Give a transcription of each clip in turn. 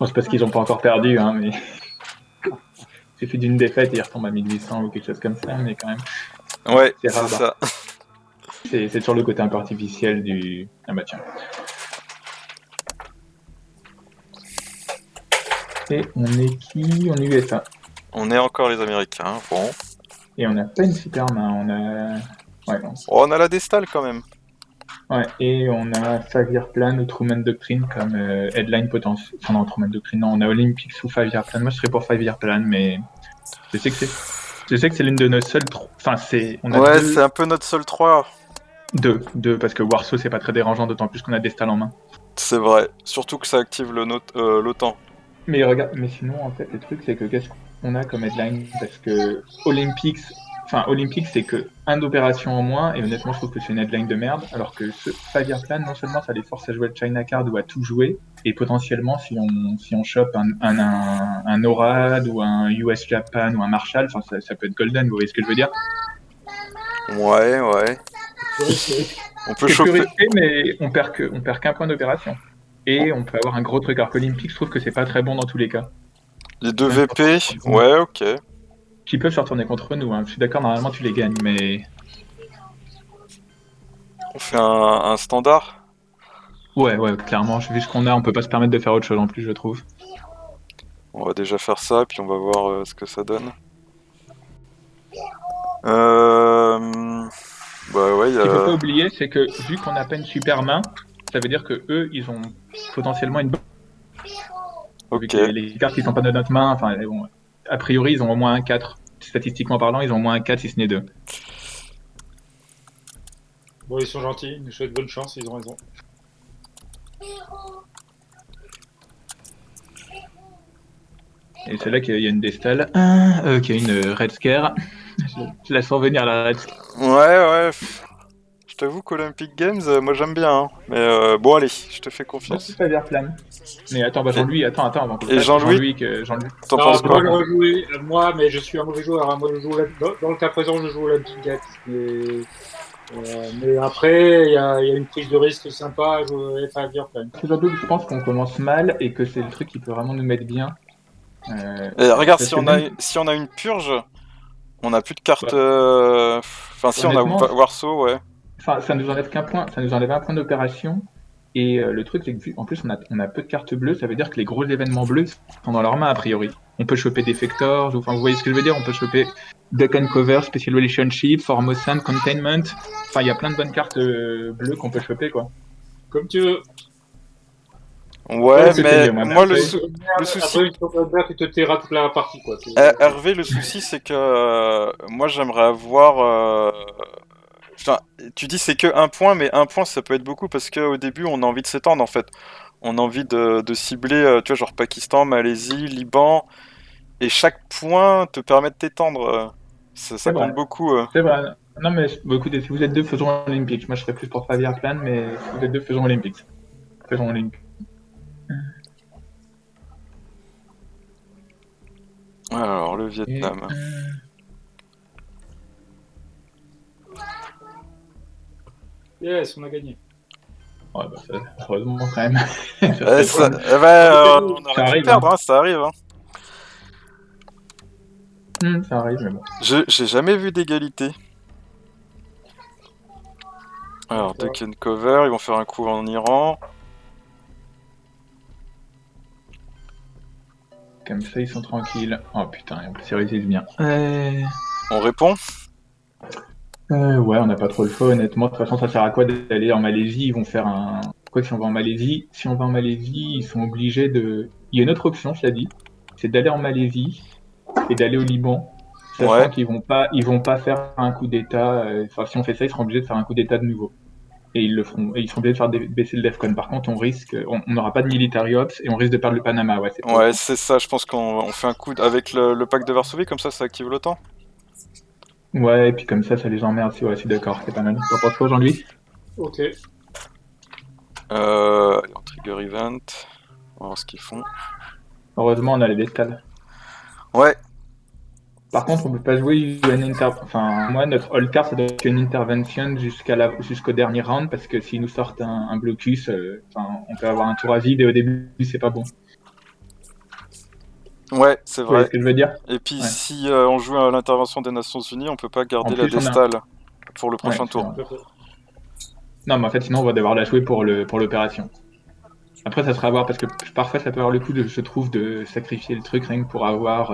Bon, c'est parce qu'ils ont pas encore perdu, hein, mais il suffit d'une défaite et ils retombent à 1800 ou quelque chose comme ça, mais quand même, Ouais, c'est c'est rare. ça. C'est sur le côté un peu artificiel du... Ah bah tiens. Et on est qui? On est USA. On est encore les Américains. Bon. Et on n'a pas une super main, on a... Ouais, non. Oh, on a la Destal quand même. Ouais, et on a Five-Year Plan ou Truman Doctrine comme headline potentiel. Enfin non, Truman Doctrine, non, on a Olympics ou Five-Year Plan. Moi, je serais pour Five-Year Plan, mais je sais que c'est... Je sais que c'est l'une de nos seules... Enfin, c'est... On a Ouais, c'est deux... un peu notre seul 3. Deux, parce que Warsaw, c'est pas très dérangeant, d'autant plus qu'on a des stalls en main. C'est vrai. Surtout que ça active l'OTAN. Mais regarde, mais sinon, en fait, le truc, c'est que qu'est-ce qu'on a comme headline? Parce que Olympics, c'est que un d'opération en moins, et honnêtement, je trouve que c'est une headline de merde, alors que ce Five-Year Plan, non seulement ça les force à jouer le China Card ou à tout jouer, et potentiellement, si on chope un NORAD ou un US Japan ou un Marshall, enfin, ça peut être golden, vous voyez ce que je veux dire? Ouais, ouais. C'est risqué. On peut C'est plus choper. risqué, mais on perd qu'un point d'opération. Et on peut avoir un gros truc, alors qu'Olympics, je trouve que c'est pas très bon dans tous les cas. Les deux Même VP. Ouais, ok. qui peuvent se retourner contre nous. Hein. Je suis d'accord, normalement tu les gagnes, mais On fait un standard. ouais, clairement, vu ce qu'on a, on peut pas se permettre de faire autre chose en plus, je trouve. On va déjà faire ça, puis on va voir ce que ça donne. Euh... Bah ouais, Ce qu'il faut pas oublier, c'est que vu qu'on n'a pas une super main, ça veut dire que eux, ils ont potentiellement une bonne. Vu ok. que les cartes qui sont pas de notre main, enfin, bon, a priori, ils ont au moins un 4. Statistiquement parlant, ils ont au moins un 4 si ce n'est 2. Bon, ils sont gentils, ils nous souhaitent bonne chance, ils ont raison. Et c'est là qu'il y a une Destal, qu'il y a une Red Scare. Je la sens venir, la Red Scare. Ouais. Je t'avoue qu'Olympic Games, moi j'aime bien. Hein. Mais bon, allez, je te fais Moi, je suis confiance. pas vers plan. Mais attends, Jean-Louis, attends, avant qu'on le Et fasse, Jean-Louis, Jean-Louis, t'en Non, penses c'est moi quoi? qui aurais joué, moi, mais je suis un mauvais joueur. Hein. Moi, je joue dans le cas présent, je joue Olympic Games. Mais après, il y a une prise de risque sympa à jouer Five-Year Plan. c'est surtout que je pense qu'on commence mal et que c'est le truc qui peut vraiment nous mettre bien. Et regarde, Parce si que on a, même, si on a une purge, on a plus de cartes. bah, Enfin, si on a honnêtement, Warsaw, ouais. enfin, ça nous enlève qu'un point, ça nous enlève un point d'opération. Et le truc, c'est que en plus, on a peu de cartes bleues, ça veut dire que les gros événements bleus sont dans leurs mains, a priori. On peut choper Defectors, enfin, vous voyez ce que je veux dire, on peut choper Duck and Cover, Special Relationship, Formosan, Containment. Enfin, il y a plein de bonnes cartes bleues qu'on peut choper, quoi. Comme tu veux. Après, Ouais, Est-ce que c'est mais mieux, moi, mais moi après, le souci, Après, une fois que tu te tairas toute la partie, quoi. Hervé, le souci c'est que moi j'aimerais avoir. Enfin, tu dis c'est que un point, mais un point ça peut être beaucoup parce qu'au début on a envie de s'étendre en fait. On a envie de cibler, tu vois, genre Pakistan, Malaisie, Liban, et chaque point te permet de t'étendre. Ça c'est compte vrai. beaucoup. C'est vrai. Non, mais bon, écoutez, si vous êtes deux, faisons Olympics. Moi, je serais plus pour Favier Plan, mais si vous êtes deux, faisons Olympics. Faisons Olympics. Alors, le Et, Vietnam. Yes, on a gagné. ouais, bah, heureusement, quand même. Ça serait Ça, drôle. on aurait Ça pu arrive, perdre, hein. hein, ça arrive. Hein. Ça arrive, mais bon. J'ai jamais vu d'égalité. Alors, Duck and Cover, ils vont faire un coup en Iran. Comme ça, ils sont tranquilles. Oh putain, en plus, ils réussissent bien. On répond? Ouais, on n'a pas trop le choix, honnêtement. De toute façon, ça sert à quoi d'aller en Malaisie? Ils vont faire un. Quoi que si on va en Malaisie, ils sont obligés de. Il y a une autre option, je l'ai dit, c'est d'aller en Malaisie et d'aller au Liban, sachant Ouais. qu'ils vont pas faire un coup d'État. Enfin, si on fait ça, ils seront obligés de faire un coup d'État de nouveau. Et ils le feront. Et ils seront obligés de faire baisser le DEFCON. Par contre, on n'aura pas de military ops et on risque de perdre le Panama. Ouais, c'est pas Ouais, ouf. c'est ça, je pense qu'on fait un coup avec le pack de Varsovie, comme ça active l'OTAN. Ouais, et puis comme ça les emmerde. Si, ouais, je suis d'accord, c'est pas mal. T'en penses quoi, Jean-Louis? Ok. En trigger event, on va voir ce qu'ils font. Heureusement, on a les Vestales. Ouais, Par contre, on peut pas jouer Enfin, moi, notre all card, ça doit être une intervention jusqu'au dernier round, parce que s'ils nous sortent un blocus, on peut avoir un tour à vide et au début, c'est pas bon. Ouais, c'est Vous voyez vrai. ce que je veux dire? Et puis Ouais. si on joue à l'intervention des Nations Unies, on peut pas En garder la plus, on a... Destale pour le Ouais, prochain c'est tour. vrai. Non, mais en fait, sinon, on va devoir la jouer pour l'opération. Après, ça sera à voir, parce que parfois, ça peut avoir le coup, je trouve, de sacrifier le truc rien que pour avoir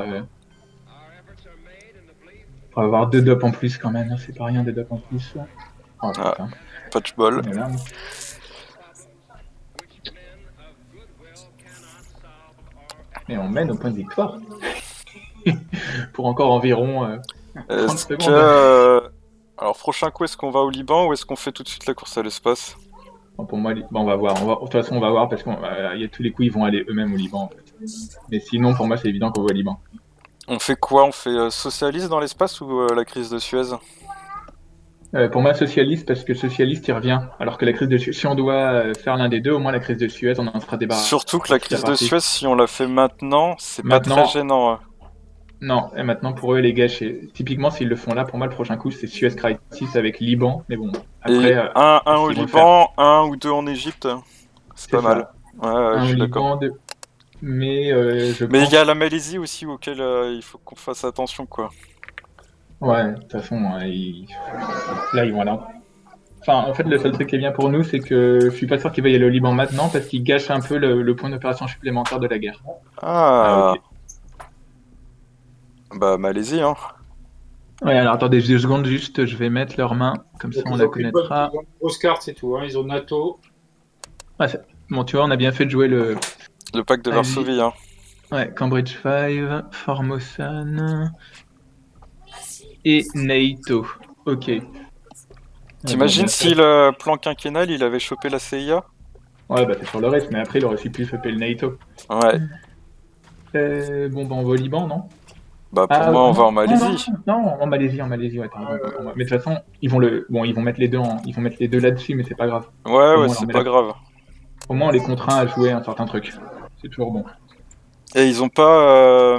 2 dopes en plus, quand même. C'est pas rien, 2 dopes en plus. Oh, Ah, putain. pas de bol. On est là. Et on mène au point de victoire. Pour encore environ 30 Est-ce que... secondes. Alors, prochain coup, est-ce qu'on va au Liban ou est-ce qu'on fait tout de suite la course à l'espace? Bon, pour moi, bon, on va voir. De toute façon, on va voir parce qu'il y a tous les coups, ils vont aller eux-mêmes au Liban, en fait. Mais sinon, pour moi, c'est évident qu'on va au Liban. On fait quoi? On fait socialiste dans l'espace ou la crise de Suez? Pour moi, socialiste, parce que socialiste, il revient. Alors que la crise de Suez, si on doit faire l'un des deux, au moins la crise de Suez, on en sera débarrassé Surtout que la petit à crise de partie. Suez, si on la fait maintenant, c'est pas très Maintenant, gênant. non. Et maintenant, pour eux, les gars, typiquement, s'ils le font là, pour moi, le prochain coup, c'est Suez Crisis avec Liban. Mais bon, Et après, un est-ce au qu'ils vont le faire? Liban, un ou deux en Égypte, c'est C'est pas mal. ça. Ouais, je Un au suis d'accord. Liban, deux. Mais je Mais il y a pense. la Malaisie aussi auquel il faut qu'on fasse attention, quoi. Ouais, de toute façon, là, ils vont aller. Enfin, en fait, le seul truc qui est bien pour nous, c'est que je suis pas sûr qu'il va y aller au Liban maintenant parce qu'il gâche un peu le point d'opération supplémentaire de la guerre. Ah, Ah, ok. bah Malaisie, hein. Ouais, alors attendez 2 secondes juste, je vais mettre leurs mains, comme ça Donc, on ils la ont qu'une bonne, ils connaîtra. ont une grosse carte, c'est tout. Hein. Ils ont NATO. Ah, bon, tu vois, on a bien fait de jouer le Le pacte de Asie. Varsovie, hein. Ouais, Cambridge 5, Formosan et NATO. Ok. Bon, T'imagines bien si fait. le plan quinquennal, il avait chopé la CIA? Ouais, bah c'est sur le reste, mais après il aurait aussi pu choper le NATO. Ouais. Bon, bah on va au Liban, non? Bah pour Ah moi, on va non, en non, non, Malaisie. non, en Malaisie, ouais, t'as raison, mais de toute façon, ils vont mettre les deux ils vont mettre les deux là-dessus, mais c'est pas grave. Ouais, Au ouais, moins, on leur c'est met pas là. grave. Au moins, on les contraint à jouer un certain truc. C'est toujours bon. Et ils ont pas...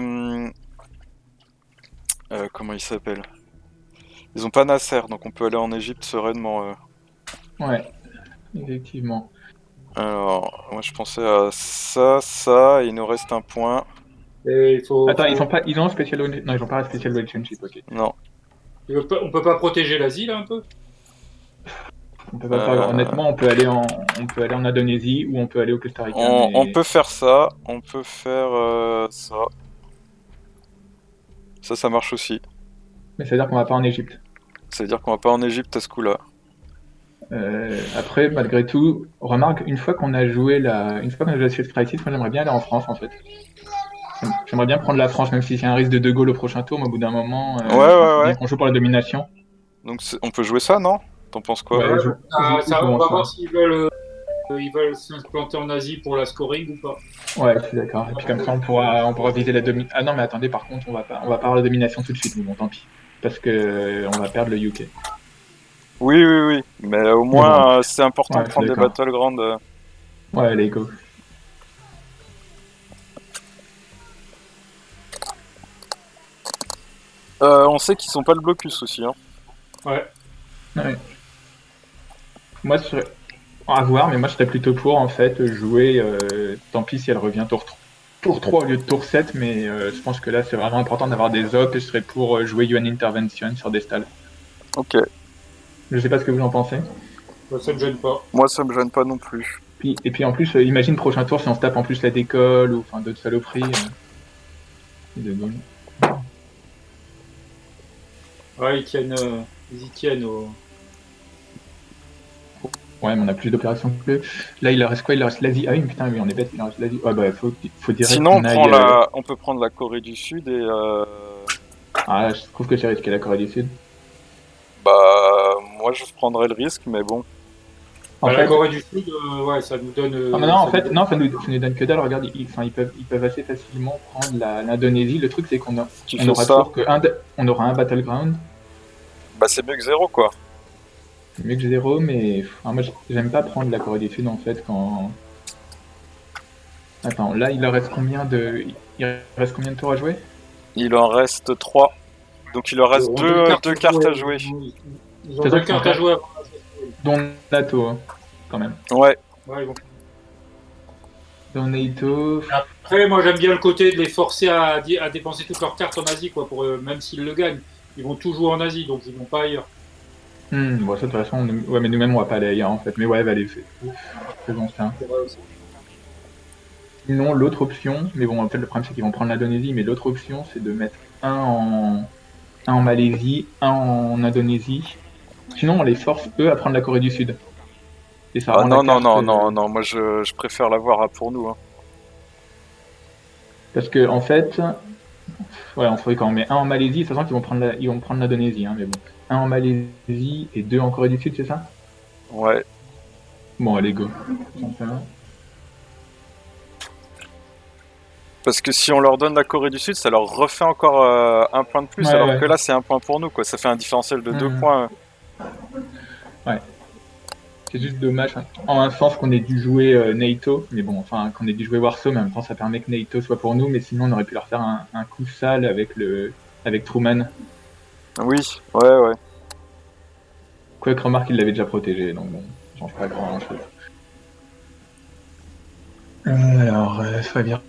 comment il s'appelle? Ils ont pas Nasser, donc on peut aller en Égypte sereinement. Ouais, effectivement. Alors, moi je pensais à ça, et il nous reste un point. Et Attends, ils ont un non, ils ont pas un special relationship, ok. Non. on peut pas protéger l'Asie, là, un peu? On peut pas faire, Euh, honnêtement, on peut aller en Indonésie ou on peut aller au Costa Rica, on mais peut faire ça, on peut faire ça. Ça marche aussi. ça veut dire qu'on va pas en Égypte. Ça veut dire qu'on va pas en Égypte à ce coup-là. Après, malgré tout, remarque, une fois qu'on a joué à Suez Crisis, moi j'aimerais bien aller en France, en fait. J'aimerais bien prendre la France, même si c'est un risque de De Gaulle au prochain tour, mais au bout d'un moment, Ouais, ouais, bien ouais. qu'on joue pour la domination. Donc on peut jouer ça, non? T'en penses quoi? Ouais, Ouais, on jouons va ça. voir s'ils ils veulent s'implanter en Asie pour la scoring ou pas. Ouais, je suis d'accord. Et puis comme ça, on pourra viser la domination. Ah non, mais attendez, par contre, on va pas avoir la domination tout de suite, mais bon, tant pis. Parce que on va perdre le UK. Oui, oui, oui. Mais au Mais bon, moins, c'est important ouais, de je suis prendre des d'accord. battlegrounds. Ouais, allez, go. On sait qu'ils sont pas le blocus aussi, hein. Ouais. Ouais. Moi, à voir, mais moi, je serais plutôt pour, en fait, jouer, tant pis si elle revient tour 3 au lieu de tour 7, mais je pense que là, c'est vraiment important d'avoir des op et je serais pour jouer UN Intervention sur des stalls. Ok. Je sais pas ce que vous en pensez. Ça me gêne pas. Moi, ça me gêne pas non plus. Et puis en plus, imagine prochain tour si on se tape en plus la décolle ou enfin d'autres saloperies. De Gaulle. Ouais, ils y tiennent au. Ouais, mais on a plus d'opérations que eux. Là, il leur reste quoi? Il leur reste l'Asie. Ah oui, putain, oui, on est bête, il leur reste l'Asie. Ouais, bah, faut direct Sinon, qu'on aille. on peut prendre la Corée du Sud et Ah, je trouve que c'est risqué la Corée du Sud. bah moi je prendrais le risque, mais bon. En Bah, la fait, Corée du Sud, ouais, ça nous donne. ah, mais non, en fait, non, ça nous donne que dalle. Regarde, enfin, ils peuvent assez facilement prendre l'Indonésie. Le truc, c'est Si tu on fais aura ça, toujours on aura un battleground. bah c'est mieux que zéro quoi. C'est mieux que zéro, mais enfin, moi, j'aime pas prendre la Corée du Sud en fait quand. Attends, là, il reste combien de tours à jouer? Il en reste 3. Donc il leur reste Ils auront deux cartes à jouer. Ils ont C'est deux ça, cartes à jouer avant. dont NATO, hein, quand même. Ouais. Ouais, ils vont- Dans Naito, Après, moi, j'aime bien le côté de les forcer à dépenser toutes leurs cartes en Asie, quoi, pour, même s'ils le gagnent. Ils vont tout jouer en Asie, donc ils vont pas ailleurs. bon, ça, de toute façon, ouais, mais nous-mêmes, on va pas aller ailleurs, en fait. Mais ouais, allez, faisons ça. C'est vrai aussi. Sinon, l'autre option, mais bon, en fait, le problème, c'est qu'ils vont prendre l'Indonésie, mais l'autre option, c'est de mettre un en Malaisie, un en Indonésie. Sinon, on les force, eux, à prendre la Corée du Sud. Et ça Ah rend la non, non, carte. non, non, non, moi je préfère l'avoir pour nous. Hein. Parce que, en fait, ouais, on ferait quand on met un en Malaisie, sachant qu'ils vont prendre ils vont prendre l'Indonésie, hein, mais bon. Un en Malaisie et deux en Corée du Sud, c'est ça? Ouais. Bon, allez, go. On fait un. Parce que si on leur donne la Corée du Sud, ça leur refait encore un point de plus, Ouais, alors ouais. que là c'est un point pour nous, quoi. Ça fait un différentiel de 2 Mhm. points. Ouais. C'est juste dommage, hein, en un sens qu'on ait dû jouer NATO, mais bon, enfin, qu'on ait dû jouer Warsaw, mais en même temps, ça permet que NATO soit pour nous, mais sinon, on aurait pu leur faire un coup sale avec Truman. Oui, ouais, ouais. Quoique, remarque, il l'avait déjà protégé, donc bon, ça change pas grand-chose. Alors, Fabien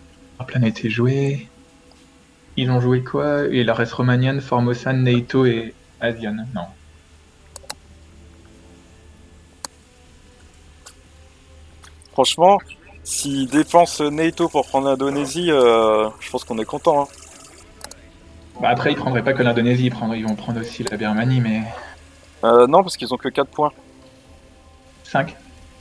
Plan a été joué. Ils ont joué quoi? Et la reste Romanian, Formosan, NATO et Asian. Non. Franchement, s'ils dépensent NATO pour prendre l'Indonésie, je pense qu'on est content. Hein. Bah après, ils prendraient pas que l'Indonésie, ils vont prendre aussi la Birmanie, mais Non, parce qu'ils ont que 4 points. 5,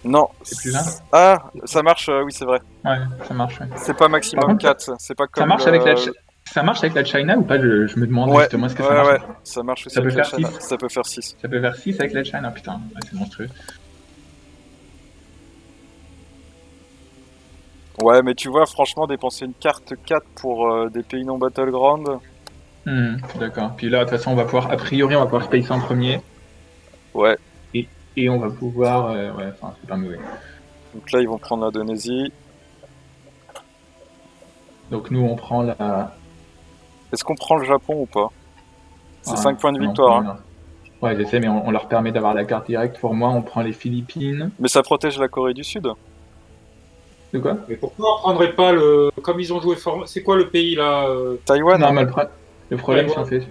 Non. c'est plus 1. Ah, ça marche, oui, c'est vrai. Ouais, ça marche. Ouais. C'est pas Par maximum contre, 4, c'est pas ça comme marche avec le... ça marche avec la China ou pas? Je me demande Ouais, justement, est-ce que ça ouais, marche? ouais, ça marche aussi Ça peut avec la faire Chine. 6. Ça peut faire 6. Ça peut faire 6 avec la China, putain, ouais, c'est monstrueux. Ouais, mais tu vois, franchement, dépenser une carte 4 pour des pays non battleground... D'accord. Puis là, de toute façon, a priori, on va pouvoir space en premier. Ouais, Et on va pouvoir. Ouais, enfin, c'est pas mauvais. donc là, ils vont prendre l'Indonésie. Donc nous, on prend la. Est-ce qu'on prend le Japon ou pas? C'est 5 points de Non, victoire, hein. non. Ouais, je sais, mais on leur permet d'avoir la carte directe. Pour moi, on prend les Philippines. Mais ça protège la Corée du Sud. De quoi? Mais pourquoi on prendrait pas le. Comme ils ont joué fort. C'est quoi le pays là Taïwan. Non, mais le problème, c'est Taïwan. en fait.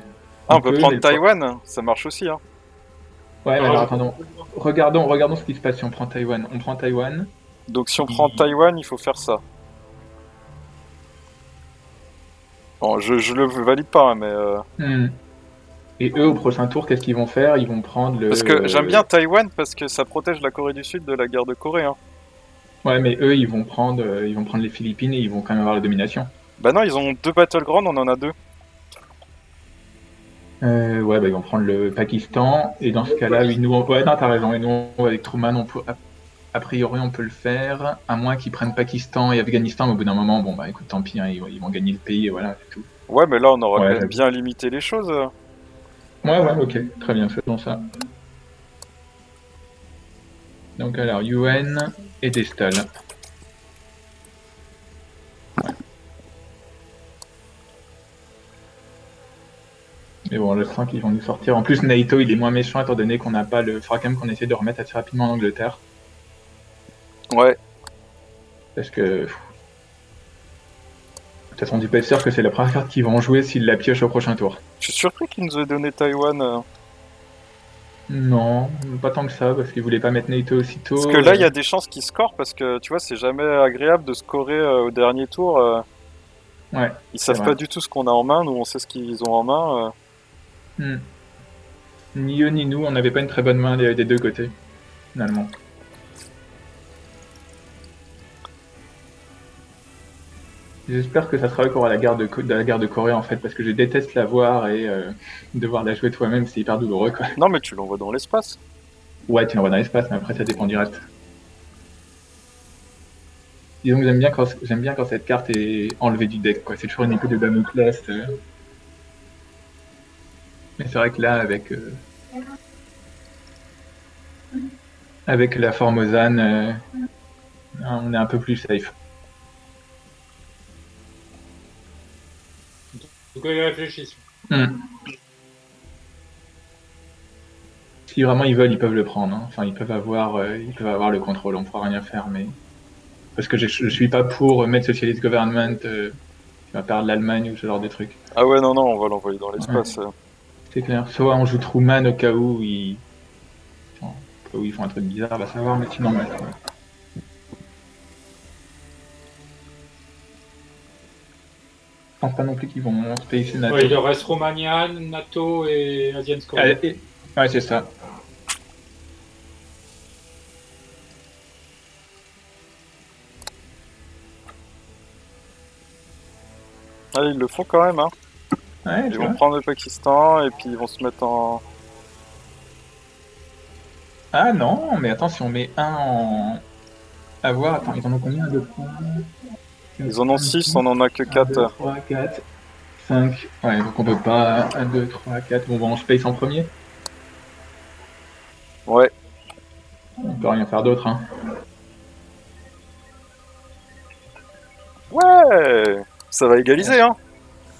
Ah, on peut prendre mais Taïwan, ça marche aussi, hein. Ouais, mais Alors, alors attendons. Regardons ce qui se passe si on prend Taïwan. On prend Taïwan. Donc si on prend Taïwan, il faut faire ça. Bon, je le valide pas, hein, mais... Et eux, au prochain tour, qu'est-ce qu'ils vont faire? Ils vont prendre le. Parce que j'aime bien Taïwan parce que ça protège la Corée du Sud de la guerre de Corée, hein. Ouais, mais eux, ils vont prendre les Philippines et ils vont quand même avoir la domination. Bah non, ils ont 2 battlegrounds, on en a 2. Ouais, bah, ils vont prendre le Pakistan. Et dans ce cas-là, oui, nous, ouais, non, t'as raison. Et nous, avec Truman, a priori, on peut le faire. À moins qu'ils prennent Pakistan et Afghanistan. Mais au bout d'un moment, bon, bah écoute, tant pis, hein, ils vont gagner le pays et voilà, c'est tout. Ouais, mais là, on aura Ouais, quand même bien limité les choses. ouais, ok, très bien, faisons ça. Donc, alors, UN et Destal. Ouais. Mais bon, je sens qu'ils vont nous sortir. En plus, NATO, il est moins méchant étant donné qu'on n'a pas le. Faudra quand même qu'on essaie de remettre assez rapidement en Angleterre. Ouais. Parce que. De toute façon, tu peux être sûr que c'est la première carte qu'ils vont jouer s'ils la piochent au prochain tour. Je suis surpris qu'ils nous aient donné Taïwan. Non, pas tant que ça, parce qu'ils voulaient pas mettre NATO aussitôt. Parce que là, il y a des chances qu'ils scorent, parce que tu vois, c'est jamais agréable de scorer au dernier tour. Ouais. Ils savent pas du tout ce qu'on a en main, nous on sait ce qu'ils ont en main. Ni eux ni nous, on n'avait pas une très bonne main des deux côtés, finalement. J'espère que ça sera eux qui aura la guerre de Corée en fait, parce que je déteste la voir et devoir la jouer toi-même, c'est hyper douloureux quoi. Non, mais tu l'envoies dans l'espace. Ouais, tu l'envoies dans l'espace, mais après ça dépend du reste. Disons que j'aime bien quand cette carte est enlevée du deck, quoi. C'est toujours une épée de Damoclès. Mais c'est vrai que là, avec la Formosane, on est un peu plus safe. Donc ils réfléchissent. Si vraiment ils veulent, ils peuvent le prendre. Hein. Enfin, ils peuvent avoir le contrôle. On pourra rien faire, mais ils parce que je suis pas pour mettre Socialist Government qui va perdre l'Allemagne ou ce genre de trucs. Ah ouais, non, on va l'envoyer dans l'espace. C'est clair. Soit on joue Truman au cas où ils font un truc bizarre, va savoir, mais sinon, ouais. Je pense pas non plus qu'ils vont spacer NATO. Ouais, il leur reste Romania, NATO et Asian Squad. Ouais, c'est ça. Ah, ils le font quand même, hein. Ouais, Ils vont prendre le Pakistan et puis ils vont se mettre en... Ah non, mais attends, si on met un en... À voir, attends, ils en ont combien? 2, 3... Ils en ont 6, on en a que 4. 2, 3, 4, 5... Ouais, donc on peut pas... 1, 2, 3, 4... Bon, on space en premier. Ouais. On peut rien faire d'autre, hein. Ouais, ça va égaliser, hein.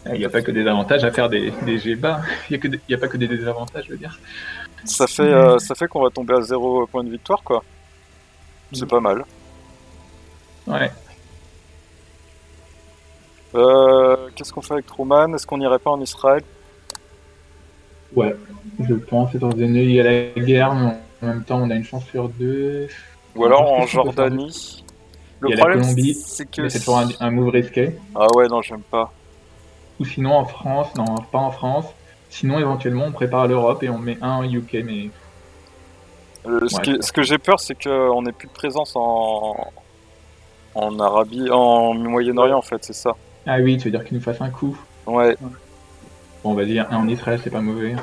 Il n'y a pas que des avantages à faire des G bas. Il n'y a pas que des désavantages, je veux dire. Ça fait qu'on va tomber à 0 point de victoire, quoi. C'est pas mal. Ouais. Qu'est-ce qu'on fait avec Truman? Est-ce qu'on irait pas en Israël? Ouais, je pense, étant donné qu'il y a la guerre, mais en même temps, on a une chance sur 2. Ou alors en Jordanie? Il y a la Colombie, c'est que... mais c'est toujours un move risqué. Ah ouais, non, j'aime pas. Ou sinon en France, non, pas en France. Sinon, éventuellement, on prépare l'Europe et on met un en UK, mais... Ce que j'ai peur, c'est qu'on n'ait plus de présence en Arabie, en Moyen-Orient, en fait, c'est ça. Ah oui, tu veux dire qu'il nous fasse un coup? Ouais. Bon, on va dire un en Israël, c'est pas mauvais.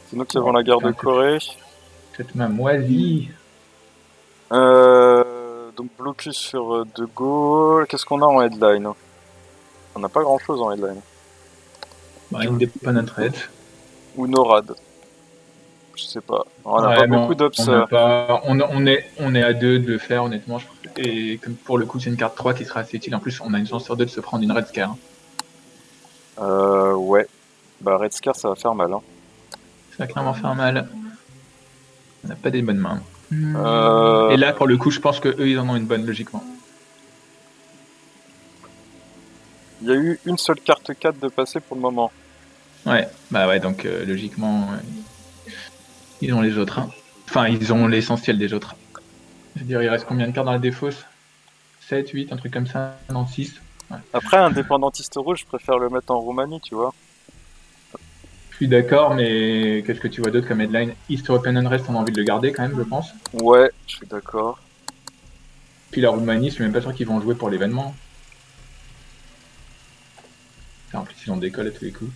C'est nous qui avons la guerre de Corée. Cette main moisie. Donc blocus sur De Gaulle. Qu'est-ce qu'on a en headline? On n'a pas grand chose en headline. Bah, Independent Red. Ou NORAD. Je sais pas. On n'a pas beaucoup d'ops. On est à 2 de le faire, honnêtement. Et comme pour le coup, c'est une carte 3 qui sera assez utile. En plus, on a une chance sur 2 de se prendre une Red Scare. Ouais. Bah, Red Scare, ça va faire mal. Hein. Ça va clairement faire mal. On n'a pas des bonnes mains. Et là, pour le coup, je pense que eux, ils en ont une bonne, logiquement. Il y a eu une seule carte 4 de passé pour le moment. Ouais, bah ouais, donc logiquement, ils ont les autres. Hein. Enfin, ils ont l'essentiel des autres. Je veux dire, il reste combien de cartes dans la défausse? 7, 8, un truc comme ça, non, 6. Ouais. Après, indépendantiste rouge, je préfère le mettre en Roumanie, tu vois. Je suis d'accord, mais qu'est-ce que tu vois d'autre comme headline? East European Unrest, on a envie de le garder quand même, je pense. Ouais, je suis d'accord. Puis la Roumanie, je suis même pas sûr qu'ils vont jouer pour l'événement. En plus, ils ont décolle à tous les coups.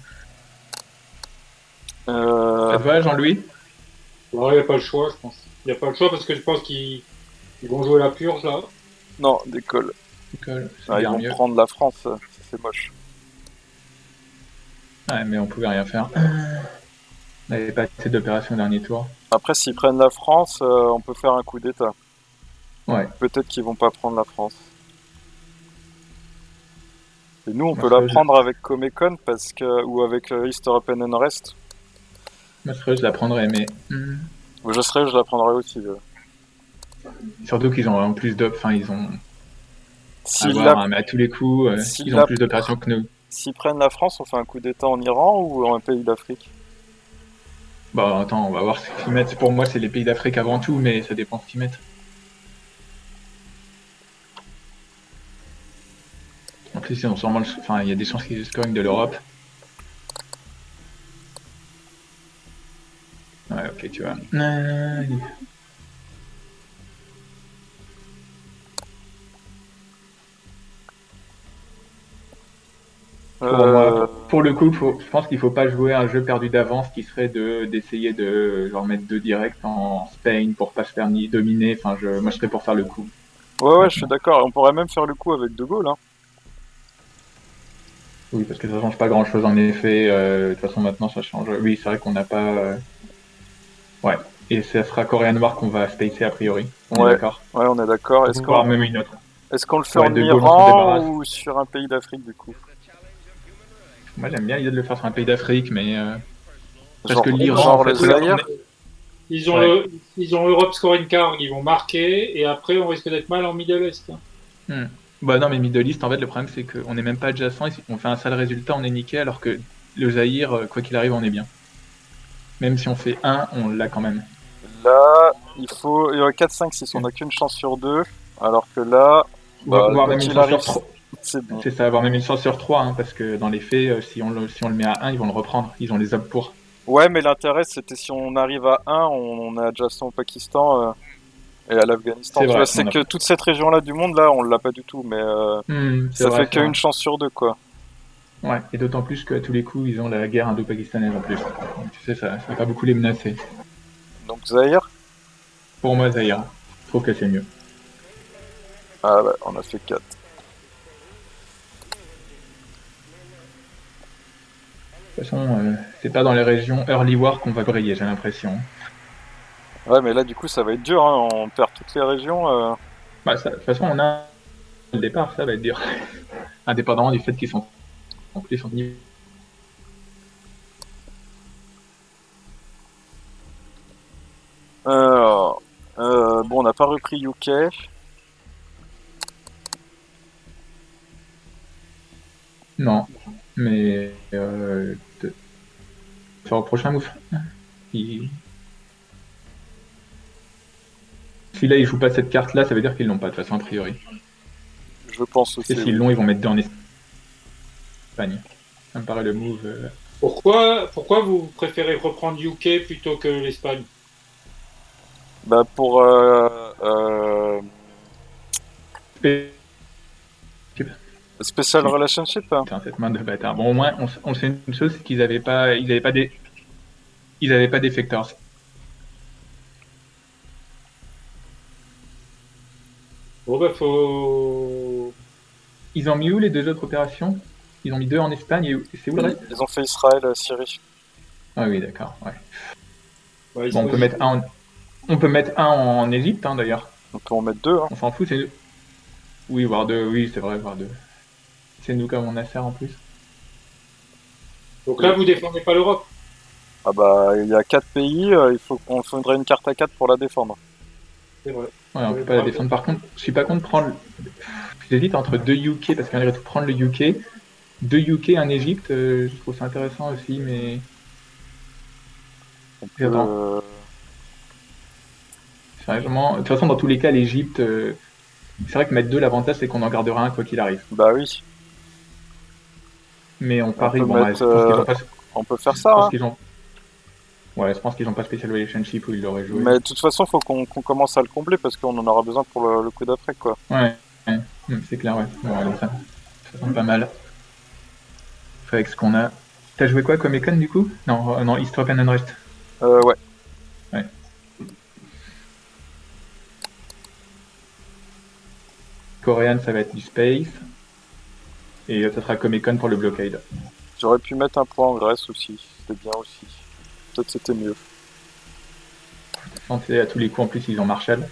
Ça te va, Jean-Louis? Ouais, il n'y a pas le choix, je pense. Il n'y a pas le choix parce que je pense qu'ils vont jouer la purge, là. Non, décolle. Décolle, ils vont prendre la France, c'est moche. Ouais, mais on pouvait rien faire. On n'avait pas assez d'opérations au dernier tour. Après, s'ils prennent la France, on peut faire un coup d'état. Ouais. Peut-être qu'ils vont pas prendre la France. Et nous, on peut la prendre avec Comecon parce que ou avec East European Unrest. Moi, je la prendrais, mais... Je la prendrais aussi. Surtout qu'ils ont en plus d'op... Enfin, ils ont... mais à tous les coups, ils ont plus d'opérations que nous. S'ils prennent la France, on fait un coup d'état en Iran ou en un pays d'Afrique? Bah attends, on va voir ce qu'ils mettent. Pour moi, c'est les pays d'Afrique avant tout, mais ça dépend ce qu'ils mettent. En plus, ils ont sûrement enfin, il y a des chances qu'ils scorent de l'Europe. Ouais, ok, tu vois. Pour le coup, je pense qu'il faut pas jouer un jeu perdu d'avance qui serait d'essayer de genre mettre 2 directs en Spain pour pas se faire ni dominer. Enfin, moi, je serais pour faire le coup. Ouais, je suis d'accord. On pourrait même faire le coup avec De Gaulle. Hein. Oui, parce que ça change pas grand-chose en effet. De toute façon, maintenant, ça change. Oui, c'est vrai qu'on n'a pas... Ouais, et ça sera Corée Noire qu'on va spacer a priori. On est d'accord. Ouais, on est d'accord. Est-ce qu'on même une autre? Est-ce qu'on le fait en Iran ou sur un pays d'Afrique du coup? Moi, j'aime bien l'idée de le faire sur un pays d'Afrique, mais Parce que l'Iran, genre en fait, le regarde, Zaïre. Ils ont, Ouais. ils ont Europe Scoring Card, ils vont marquer, et après on risque d'être mal en Middle East. Hein. Bah non, mais Middle East, en fait, le problème, c'est qu'on n'est même pas adjacent. On fait un sale résultat, on est niqué, alors que le Zaïre, quoi qu'il arrive, on est bien. Même si on fait 1, on l'a quand même. Là, il y aurait 4, 5, 6. On n'a qu'une chance sur 2. Alors que là, bah, Voire quoi même une qu'il chance arrive, sur 3. c'est bon. C'est ça, voire même une chance sur 3, hein, parce que dans les faits, si on le met à 1, ils vont le reprendre. Ils ont les hommes pour. Ouais, mais l'intérêt, c'était si on arrive à 1, on est adjacent au Pakistan et à l'Afghanistan. C'est Tu vois, vrai. c'est que toute cette région-là du monde, là, on l'a pas du tout. Mais C'est ça vrai, fait c'est vrai. qu'une chance sur 2, quoi. Ouais, et d'autant plus qu'à tous les coups, ils ont la guerre indo-pakistanaise en plus. Donc, tu sais, ça va pas beaucoup les menacer. Donc Zaïre, Pour moi, ça ira. Je trouve que c'est mieux. ah ouais, on a fait 4. De toute façon, c'est pas dans les régions early war qu'on va briller, j'ai l'impression. Ouais, mais là, du coup, ça va être dur, hein. On perd toutes les régions. Bah, de toute façon, on a le départ, ça va être dur. Indépendamment du fait qu'ils sont en plus en niveau. Alors, bon, on n'a pas repris UK. Non, mais faire au prochain move. Il- Si là ils jouent pas cette carte là, ça veut dire qu'ils l'ont pas de toute façon a priori. Je pense Parce que aussi, s'ils oui. l'ont, ils vont mettre 2 en Espagne. Ça me paraît le move. Pourquoi vous préférez reprendre UK plutôt que l'Espagne? Bah, pour... Special Relationship, hein. Putain, cette main de bâtard. Bon, au moins, on sait une chose, c'est qu'ils avaient pas, ils avaient pas d'effectors. Bon, bah, faut. Ils ont mis où les 2 autres opérations? Ils ont mis 2 en Espagne et c'est où le reste? Ils ont fait Israël, Syrie. Ah oui, d'accord. Ouais. Ouais, Bon, on peut mettre un en Égypte, hein, d'ailleurs. On peut en mettre 2, hein. On s'en fout, c'est. Oui, voire 2, oui, c'est vrai, voire 2. C'est nous comme on a serre en plus. Donc là, vous défendez pas l'Europe. Ah bah, il y a 4 pays, on faudrait une carte à 4 pour la défendre. C'est vrai. Ouais, on peut pas la défendre. Par contre, je suis pas contre prendre. J'hésite entre 2 UK, parce qu'en tout prendre le UK. 2 UK, un Égypte, je trouve ça intéressant aussi, mais. On peut, Attends. Sérieusement, de toute façon, dans tous les cas, l'Égypte. C'est vrai que mettre 2, l'avantage, c'est qu'on en gardera un quoi qu'il arrive. bah oui, Mais on parie, peut bon, mettre, je pense qu'ils ont pas. on peut faire Je ça, pense hein. qu'ils ont. Ouais, je pense qu'ils n'ont pas Special Relationship où ils l'auraient joué. Mais de toute façon, faut qu'on commence à le combler parce qu'on en aura besoin pour le coup d'après, quoi. Ouais, c'est clair, ouais. Bon, allez, ça semble pas mal. Avec ce qu'on a. T'as joué quoi comme Econ du coup? Non, non, East Open and Rest. Ouais. Ouais. Coréen, ça va être du Space. Et ça sera comme Econ pour le Blockade. J'aurais pu mettre un point en Grèce aussi, c'était bien aussi. Peut-être c'était mieux. Santé à tous les coups, en plus, ils ont Marshall.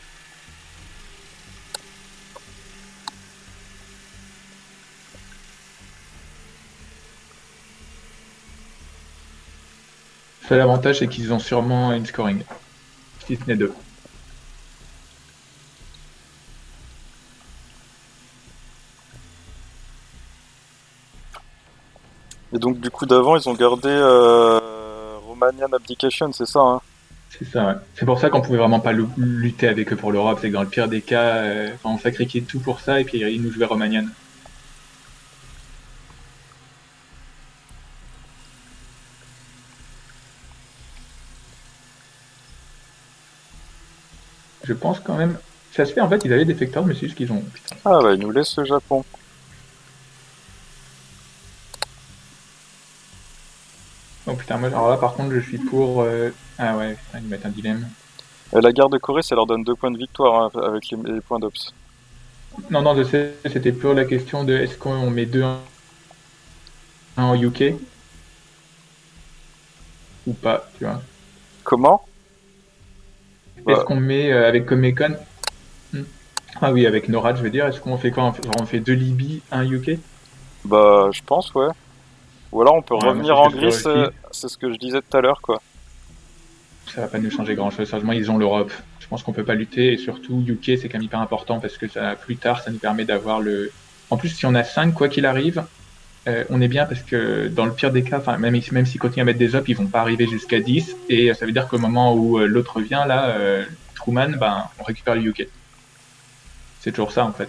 Seul avantage, c'est qu'ils ont sûrement une scoring. Si ce n'est 2. Et donc du coup d'avant, ils ont gardé Romanian Abdication, c'est ça, hein? C'est ça, ouais. C'est pour ça qu'on pouvait vraiment pas lutter avec eux pour l'Europe. C'est que dans le pire des cas, on sacrifiait tout pour ça et puis ils nous jouaient Romanian. Je pense quand même. Ça se fait en fait, ils avaient des facteurs, mais c'est juste qu'ils ont. Putain. Ah bah, ils nous laissent le Japon. Oh putain, moi, alors là par contre, je suis pour. Ah ouais, putain, ils mettent un dilemme. Et la guerre de Corée, ça leur donne 2 points de victoire, hein, avec les points d'Ops. Non, non, je sais, c'était plus la question de est-ce qu'on met 2 en UK ou pas, tu vois. Comment? Est-ce Bah, qu'on met avec Comecon. Ah oui, avec NORAD, je veux dire, est-ce qu'on fait quoi? Genre, on fait 2 Libye, 1 UK? bah, je pense, ouais. Ou alors on peut Ouais, revenir moi, en c'est ce que je gris, ferais aussi. c'est ce que je disais tout à l'heure, quoi. Ça va pas nous changer grand-chose. Sérieusement, ils ont l'Europe. Je pense qu'on peut pas lutter. Et surtout, UK, c'est quand même hyper important parce que ça, plus tard, ça nous permet d'avoir le. En plus, si on a 5 quoi qu'il arrive, on est bien parce que dans le pire des cas, enfin, même s'ils continuent à mettre des op, ils vont pas arriver jusqu'à 10. Et ça veut dire qu'au moment où l'autre vient, là, Truman, ben, on récupère le UK. C'est toujours ça, en fait.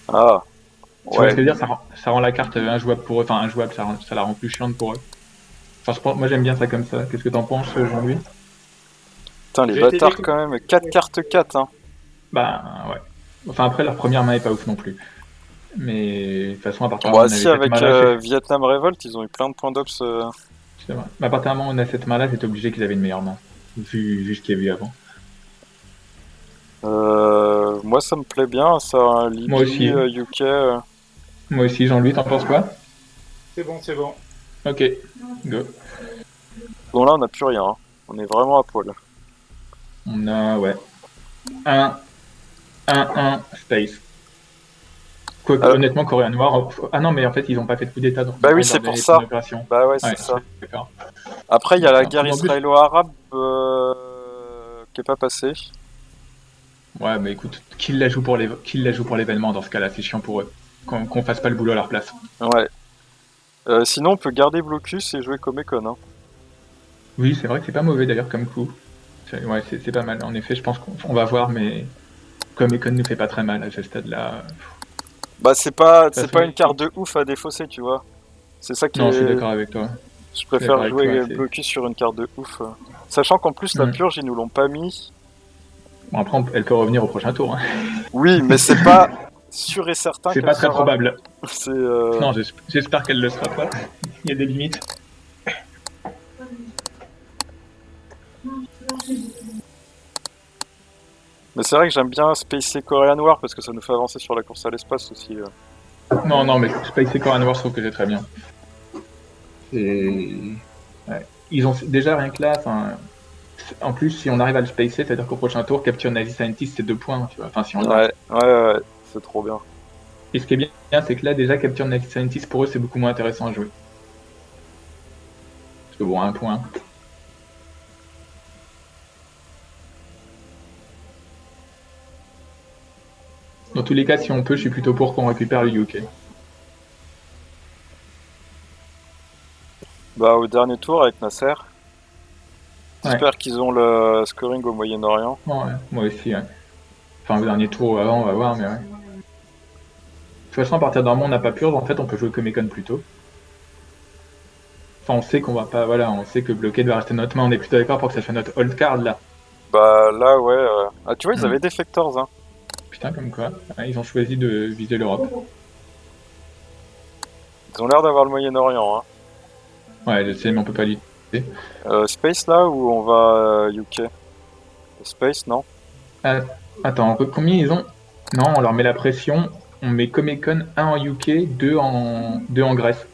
Ah, Tu vois ce ouais. que je veux dire? Ça rend la carte injouable pour eux. Enfin, injouable, ça la rend plus chiante pour eux. Enfin, moi, j'aime bien ça comme ça. Qu'est-ce que t'en penses, Jean-Louis? Putain, les J'ai été bâtards déconnecté. quand même. 4 cartes 4, hein. Bah, ouais. Enfin, après, leur première main est pas ouf non plus. Mais de toute façon, à partir du moment Bon, où on si, avait cette avec main-là, Vietnam Revolt, ils ont eu plein de points d'ops. c'est vrai. Mais à partir du moment où on a cette main-là, j'étais obligé qu'ils avaient une meilleure main. Vu ce qu'il y a eu avant. Moi, ça me plaît bien, ça, hein, Moi Libye, aussi. UK. Moi aussi, Jean-Louis, t'en penses quoi? C'est bon, c'est bon. Ok, go. Bon, là, on n'a plus rien, hein. On est vraiment à poil. On a, ouais. 1 Space. Quoique, Alors, honnêtement, Corée Noire. Ah non, mais en fait, ils ont pas fait de coup d'état, donc on bah n'a pas oui, envie de c'est leur pour donner ça. une opération. Bah ouais, Ouais, c'est ça. d'accord. Après, il y a la guerre En plus, israélo-arabe qui est pas passée. ouais, mais écoute, qui la joue pour l'événement dans ce cas-là, c'est chiant pour eux. Qu'on fasse pas le boulot à leur place. Ouais. Sinon, on peut garder Blocus et jouer comme Econ, hein. Oui, c'est vrai que c'est pas mauvais d'ailleurs comme coup. Ouais, c'est pas mal. En effet, je pense qu'on va voir, mais comme Econ ne fait pas très mal à ce stade-là. De Bah, toute c'est façon, pas une carte de ouf à défausser, tu vois. C'est ça qui non, je suis est. d'accord avec toi. Je Je suis d'accord préfère avec toi. jouer Blocus sur une carte de ouf. Sachant qu'en plus, la Hmm. purge, ils nous l'ont pas mis. Bon, après, elle peut revenir au prochain tour, hein. Oui, mais c'est pas sûr et certain C'est qu'elle pas très sera. probable. C'est. Non, j'espère qu'elle le sera pas. Il y a des limites. Mais c'est vrai que j'aime bien Space et Korean War parce que ça nous fait avancer sur la course à l'espace aussi. Non, non, mais Space et Coran Wars, je trouve que c'est très bien. Ouais. Ils ont déjà rien que là. Enfin, en plus, si on arrive à le spacer, c'est-à-dire qu'au prochain tour, Capture Nazi Scientist, c'est 2 points, tu vois. Enfin, si on l'a. Ouais, c'est trop bien. Et ce qui est bien, c'est que là, déjà, Capture Nazi Scientist, pour eux, c'est beaucoup moins intéressant à jouer. Parce que bon, 1 point. Dans tous les cas, si on peut, je suis plutôt pour qu'on récupère le UK. Bah, au dernier tour avec Nasser. Ouais. J'espère qu'ils ont le scoring au Moyen-Orient. Ouais, moi aussi, ouais. Enfin, au dernier tour avant, on va voir, mais ouais. De toute façon, à partir d'un moment, on n'a pas purge, en fait, on peut jouer comme Econ plus tôt. Enfin, on sait qu'on va pas, voilà, on sait que bloqué doit rester notre main, on est plutôt d'accord pour que ça soit notre hold card, là. Bah, là, ouais. Ah, tu vois, ils Hmm. avaient Defectors, hein. Putain, comme quoi. Ouais, ils ont choisi de viser l'Europe. Ils ont l'air d'avoir le Moyen-Orient, hein. Ouais, je sais, mais on peut pas lutter. Space, là, ou on va UK? Space, non? Ah, attends, combien ils ont? Non, on leur met la pression. On met comme Econ 1 en UK, 2 en Grèce.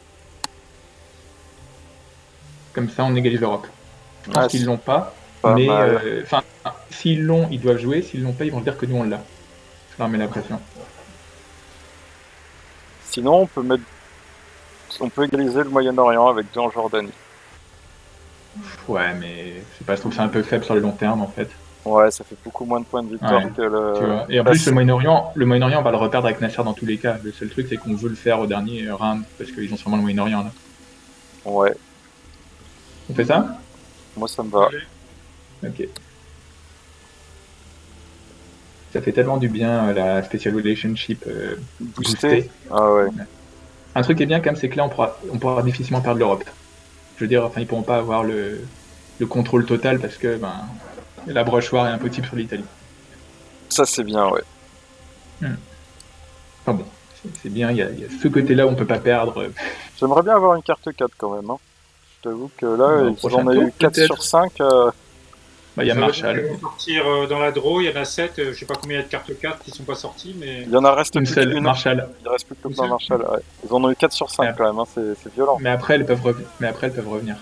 Comme ça, on égalise l'Europe. Je pense Ah, qu'ils c'est l'ont pas, pas mais mal. enfin, s'ils l'ont, ils doivent jouer. S'ils l'ont pas, ils vont se dire que nous on l'a. Je leur mets la pression. Sinon, on peut égaliser le Moyen-Orient avec 2 en Jordanie. Ouais, mais je sais pas, je trouve ça un peu faible sur le long terme en fait. Ouais, ça fait beaucoup moins de points de victoire Ouais, que tu le. vois. Et en Bah, plus, le Moyen-Orient, on va le reperdre avec Nasser dans tous les cas. Le seul truc, c'est qu'on veut le faire au dernier round parce qu'ils ont sûrement le Moyen-Orient là. ouais, On fait ça? moi ça me va. Ok. Ça fait tellement du bien la Special Relationship boostée. Ah ouais. Un truc qui est bien quand même, c'est que là, on pourra difficilement perdre l'Europe. Je veux dire, enfin, ils pourront pas avoir le contrôle total parce que ben, la brochoire est impossible sur l'Italie. Ça c'est bien, ouais. Enfin bon, c'est bien, il y a ce côté-là où on peut pas perdre. J'aimerais bien avoir une carte 4 quand même, hein. Je t'avoue que là, Au ils prochain en ont tour, eu 4 peut-être. sur 5. Bah, il y a Ça veut dire Marshall. qu'ils vont sortir dans la draw, il y en a 7, je sais pas combien il y a de cartes 4 qui sont pas sorties, mais. Il y en a reste Une plus seule, qu'une. Marshall. Il reste plus que Une plein seule Marshall, ouais. Ils en ont eu 4 sur 5 Mais, quand même, hein. C'est violent. mais après, elles peuvent revenir.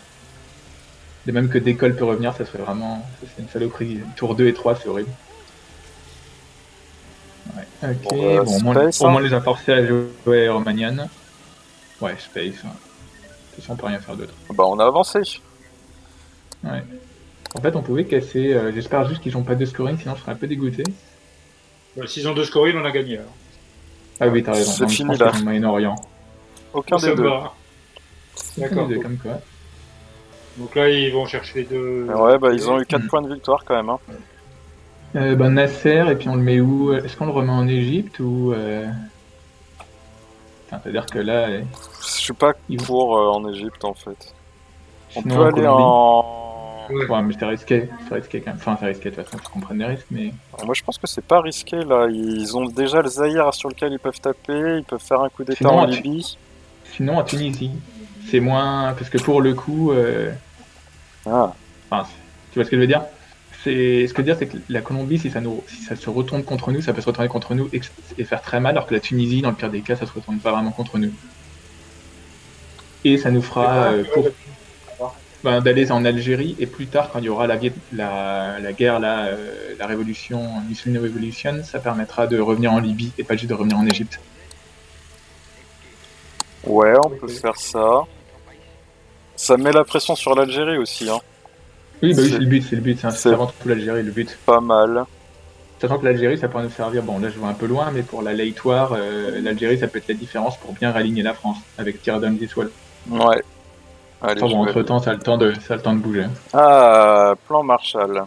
Et même que Décolle peut revenir, ça serait vraiment. C'est une saloperie. Tour 2 et 3, c'est horrible. Ouais. Ok, Bon, bon, Space, au hein. moins les a forcés à jouer Romanian. Ouais, Space. Ouais. façon, on peut rien faire d'autre. Bah, on a avancé. Ouais. En fait, on pouvait casser. J'espère juste qu'ils n'ont pas de scoring, sinon je serais un peu dégoûté. S'ils ont 2 scoring, on a gagné. Alors. Ah oui, t'as raison. C'est Non, mais je fini pense là. qu'ils ont le Moyen-Orient. Aucun Ça des me deux. va. Aucun D'accord. des deux, comme quoi. Donc là, ils vont chercher les 2. Ouais, bah, ils ont eu 4 Hmm. points de victoire quand même. Hein. Ben, Nasser, et puis on le met où? Est-ce qu'on le remet en Égypte ou. Enfin, c'est-à-dire que là, Je suis pas ils vont- pour en Égypte en fait. On sinon peut en aller Colombie. en. Ouais. Ouais, mais c'est risqué quand même. Enfin, c'est risqué de toute façon, faut qu'on prenne des risques, mais. Moi je pense que c'est pas risqué là. Ils ont déjà le Zaïre sur lequel ils peuvent taper. Ils peuvent faire un coup d'état en Sinon, Libye. sinon en Tunisie. C'est moins. Parce que pour le coup. Ah, Enfin, tu vois ce que je veux dire? Ce que je veux dire, c'est que la Colombie, si ça se retourne contre nous, ça peut se retourner contre nous et faire très mal, alors que la Tunisie, dans le pire des cas, ça se retourne pas vraiment contre nous. Et ça nous fera d'aller en Algérie et plus tard, quand il y aura la guerre, là, la révolution, Mussolini Revolution, ça permettra de revenir en Libye et pas juste de revenir en Égypte. ouais, on peut faire ça. Ça met la pression sur l'Algérie aussi. Hein. Oui, bah oui, C'est c'est le but, c'est c'est avant tout l'Algérie, le but. pas mal. Sachant que l'Algérie, ça pourrait nous servir, bon là je vois un peu loin, mais pour la Late War, l'Algérie, ça peut être la différence pour bien réaligner la France, avec Teardowns Diswell. Ouais. Allez, Enfin je bon, vais. entre-temps, ça a le temps de bouger. Ah, plan Marshall.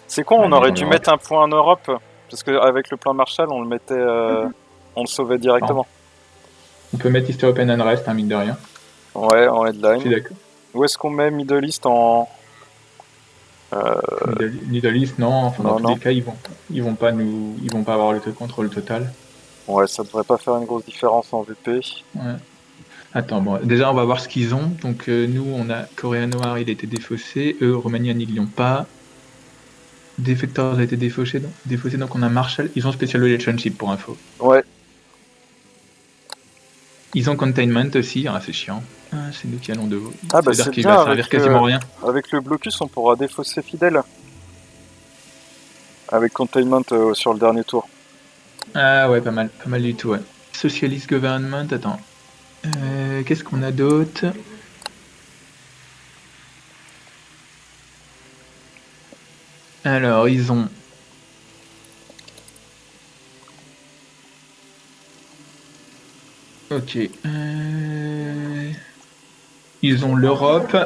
C'est quoi, on Allez, aurait dans dû l'Europe. mettre un point en Europe? Parce qu'avec le plan Marshall, on le mettait. On le sauvait Non. directement. On peut mettre East Open and Rest, hein, mine de rien. Ouais, en Je suis headline. d'accord. Où est-ce qu'on met Middle East en. Middle East, non. Enfin, dans Non, tous non. les cas, ils vont pas avoir le contrôle total. Ouais, ça devrait pas faire une grosse différence en VP. Ouais. Attends, bon, déjà, on va voir ce qu'ils ont. Donc, nous, on a Coréa Noir, il a été défaussé. Eux, Romanian, ils l'ont pas. Defectors a été défaussé, donc on a Marshall. Ils ont Special Relationship pour info. Ouais, Ils ont Containment aussi, ah, c'est chiant. Ah, c'est nous qui allons de. ah Ça bah veut dire c'est qu'il bien, va servir quasiment rien. avec le blocus, on pourra défausser Fidel. Avec Containment sur le dernier tour. Ah ouais, pas mal du tout, ouais. Socialist Government, attends. Qu'est-ce qu'on a d'autre? Alors, ils ont. Ok. Ils ont l'Europe,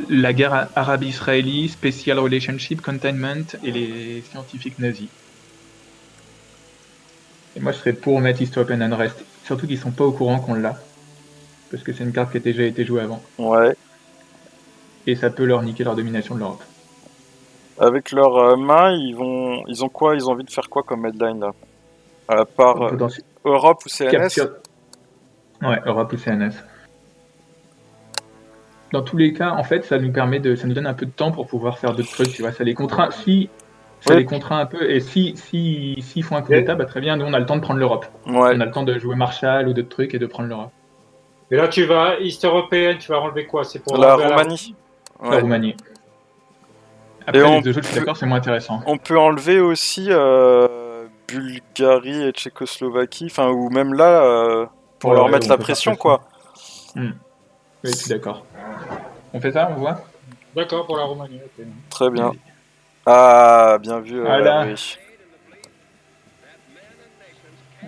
la guerre arabe-israélie, Special Relationship, Containment et les scientifiques nazis. Et moi, je serais pour mettre East Open and Rest. Surtout qu'ils sont pas au courant qu'on l'a. Parce que c'est une carte qui a déjà été jouée avant. Ouais. Et ça peut leur niquer leur domination de l'Europe. Avec leurs mains, ils ont quoi? Ils ont envie de faire quoi comme headline là? À part Europe ou CNS? Capture. Ouais, Europe ou CNS. Dans tous les cas, en fait, ça nous donne un peu de temps pour pouvoir faire d'autres trucs, tu vois. Ça les contraint. Ça Oui. les contraint un peu. Et s'ils font un coup d'état, bah, très bien, nous on a le temps de prendre l'Europe. Ouais. On a le temps de jouer Marshall ou d'autres trucs et de prendre l'Europe. Et là, tu vas, East européenne, tu vas enlever quoi? C'est pour La enlever Roumanie. La Ouais. Roumanie. Et Après, on les deux autres, je suis d'accord, c'est moins intéressant. On peut enlever aussi Bulgarie et Tchécoslovaquie, enfin, ou même là, pour Ouais, leur ouais, mettre on la peut faire pression, ça. quoi. Oui, je suis d'accord. On fait ça, on voit? D'accord, pour la Roumanie. Ok. Très bien. Allez. Ah, bien vu, Voilà. Hervé.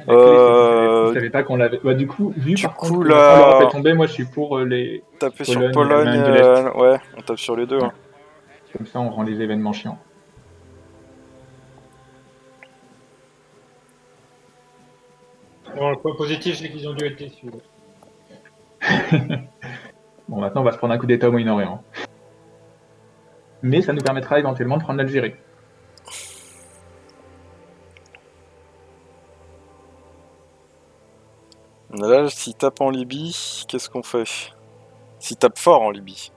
La clé, c'est qu'ils savaient pas qu'on l'avait. Bah, du coup, vu Du par coup, contre que maintenant l'Europe est là, tombée, moi je suis pour les taper sur Pologne et Pologne, l'Allemagne de l'Est. ouais, on tape sur les deux. Ouais. Hein. Comme ça, on rend les événements chiants. Bon, le point positif, c'est qu'ils ont dû être déçus. Bon, maintenant, on va se prendre un coup d'État au Moyen-Orient. Mais ça nous permettra éventuellement de prendre l'Algérie. Là, s'ils tapent en Libye, qu'est-ce qu'on fait? S'ils tapent fort en Libye.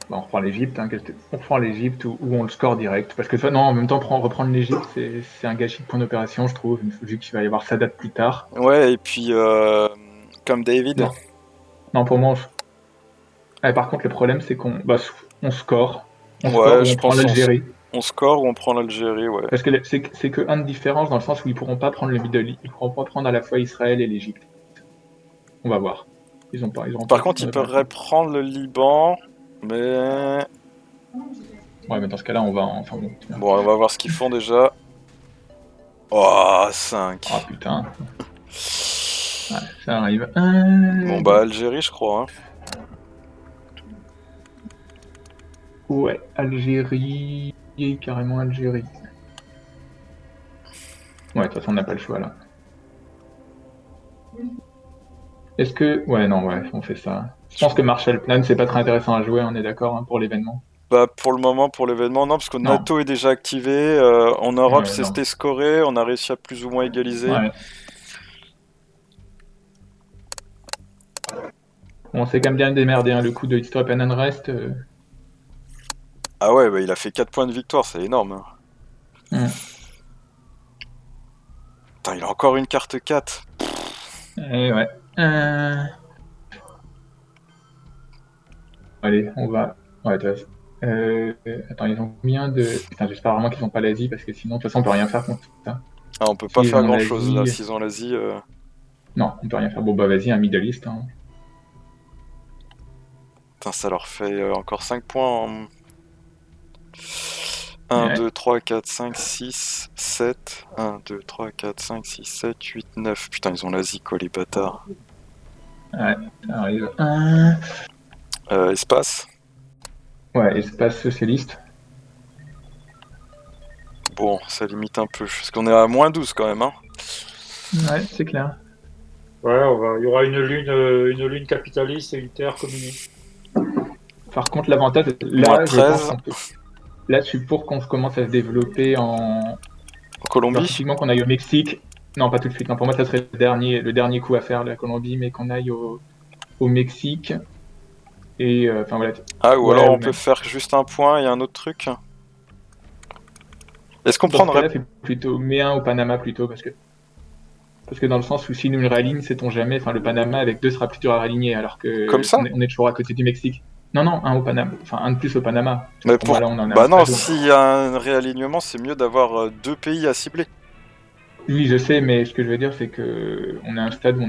Bon, on reprend l'Égypte, hein, on reprend l'Égypte où on le score direct. Parce que non, en même temps, reprendre l'Égypte, c'est un gâchis de point d'opération, je trouve, vu qu'il va y avoir sa date plus tard. Ouais, et puis, comme David. Non, non pour moi, par contre, le problème, c'est qu'on on score. On score Ouais, ou je on prend pense l'Algérie. on score ou on prend l'Algérie, ouais. Parce que c'est que un de différence dans le sens où ils pourront pas prendre le Middle East, ils pourront pas prendre à la fois Israël et l'Égypte. On va voir. Ils ont pas. Par contre, ils pourraient prendre le Liban, mais... Ouais, mais dans ce cas-là, on va... Enfin bon. Bon, on va voir ce qu'ils font déjà. Oh, 5. Ah putain. Ouais, ça arrive. Bon bah, Algérie, je crois. Hein. Ouais, Algérie... Carrément Algérie. Ouais, de toute façon, on n'a pas le choix, là. Est-ce que... Ouais, non, ouais, on fait ça. Je pense que Marshall Plan, c'est pas très intéressant à jouer, on est d'accord, hein, pour l'événement. Bah, pour le moment, pour l'événement, non, parce que Non. NATO est déjà activé. En Europe, Ouais, non. c'était scoré. On a réussi à plus ou moins égaliser. Ouais. Bon, c'est quand même bien démerdé, hein, le coup de Stop and Unrest. Ah ouais, bah, il a fait 4 points de victoire, c'est énorme. Putain, il a encore une carte 4. Et ouais. Allez, on va... Ouais, de toute façon. Attends, ils ont combien de... Putain, j'espère vraiment qu'ils ont pas l'Asie, parce que sinon, de toute façon, on peut rien faire contre ça. Ah, on peut pas S'ils faire ont grand chose là, l'Asie- s'ils ont l'Asie. Non, on peut rien faire. Bon, bah vas-y, un Middle East. Hein. Putain, ça leur fait encore 5 points. 1, Ouais. 2, 3, 4, 5, 6, 7. 1, 2, 3, 4, 5, 6, 7, 8, 9. Putain, ils ont l'Asie quoi, les bâtards. Ouais, ça arrive. Espace. Ouais, espace socialiste. Bon, ça limite un peu. Parce qu'on est à moins 12 quand même. Hein. Ouais, c'est clair. Ouais, il y aura une lune capitaliste et une terre communiste. Par contre, l'avantage, Moins là, je 13. pense qu'on peut... Là, je suis pour qu'on commence à se développer en... En Colombie. Genre, typiquement qu'on aille au Mexique. Non, pas tout de suite. Non, pour moi, ça serait le dernier coup à faire, la Colombie, mais qu'on aille au Mexique. Et, enfin, voilà. Ah, ou Ouais, alors on ou peut même- faire juste un point et un autre truc. Est-ce qu'on Dans ce prendrait... cas-là, c'est plutôt Méun au Panama, plutôt, parce que dans le sens où si nous le réaligne, sait-on jamais, enfin, le Panama avec deux sera plus dur à réaligner, alors Comme que ça on est toujours à côté du Mexique. Non, non, un au Panama. Enfin, un de plus au Panama. Mais Pour moi, là, on en a un Bah non, stade où- s'il y a un réalignement, c'est mieux d'avoir 2 pays à cibler. Oui, je sais, mais ce que je veux dire, c'est que on a un stade où,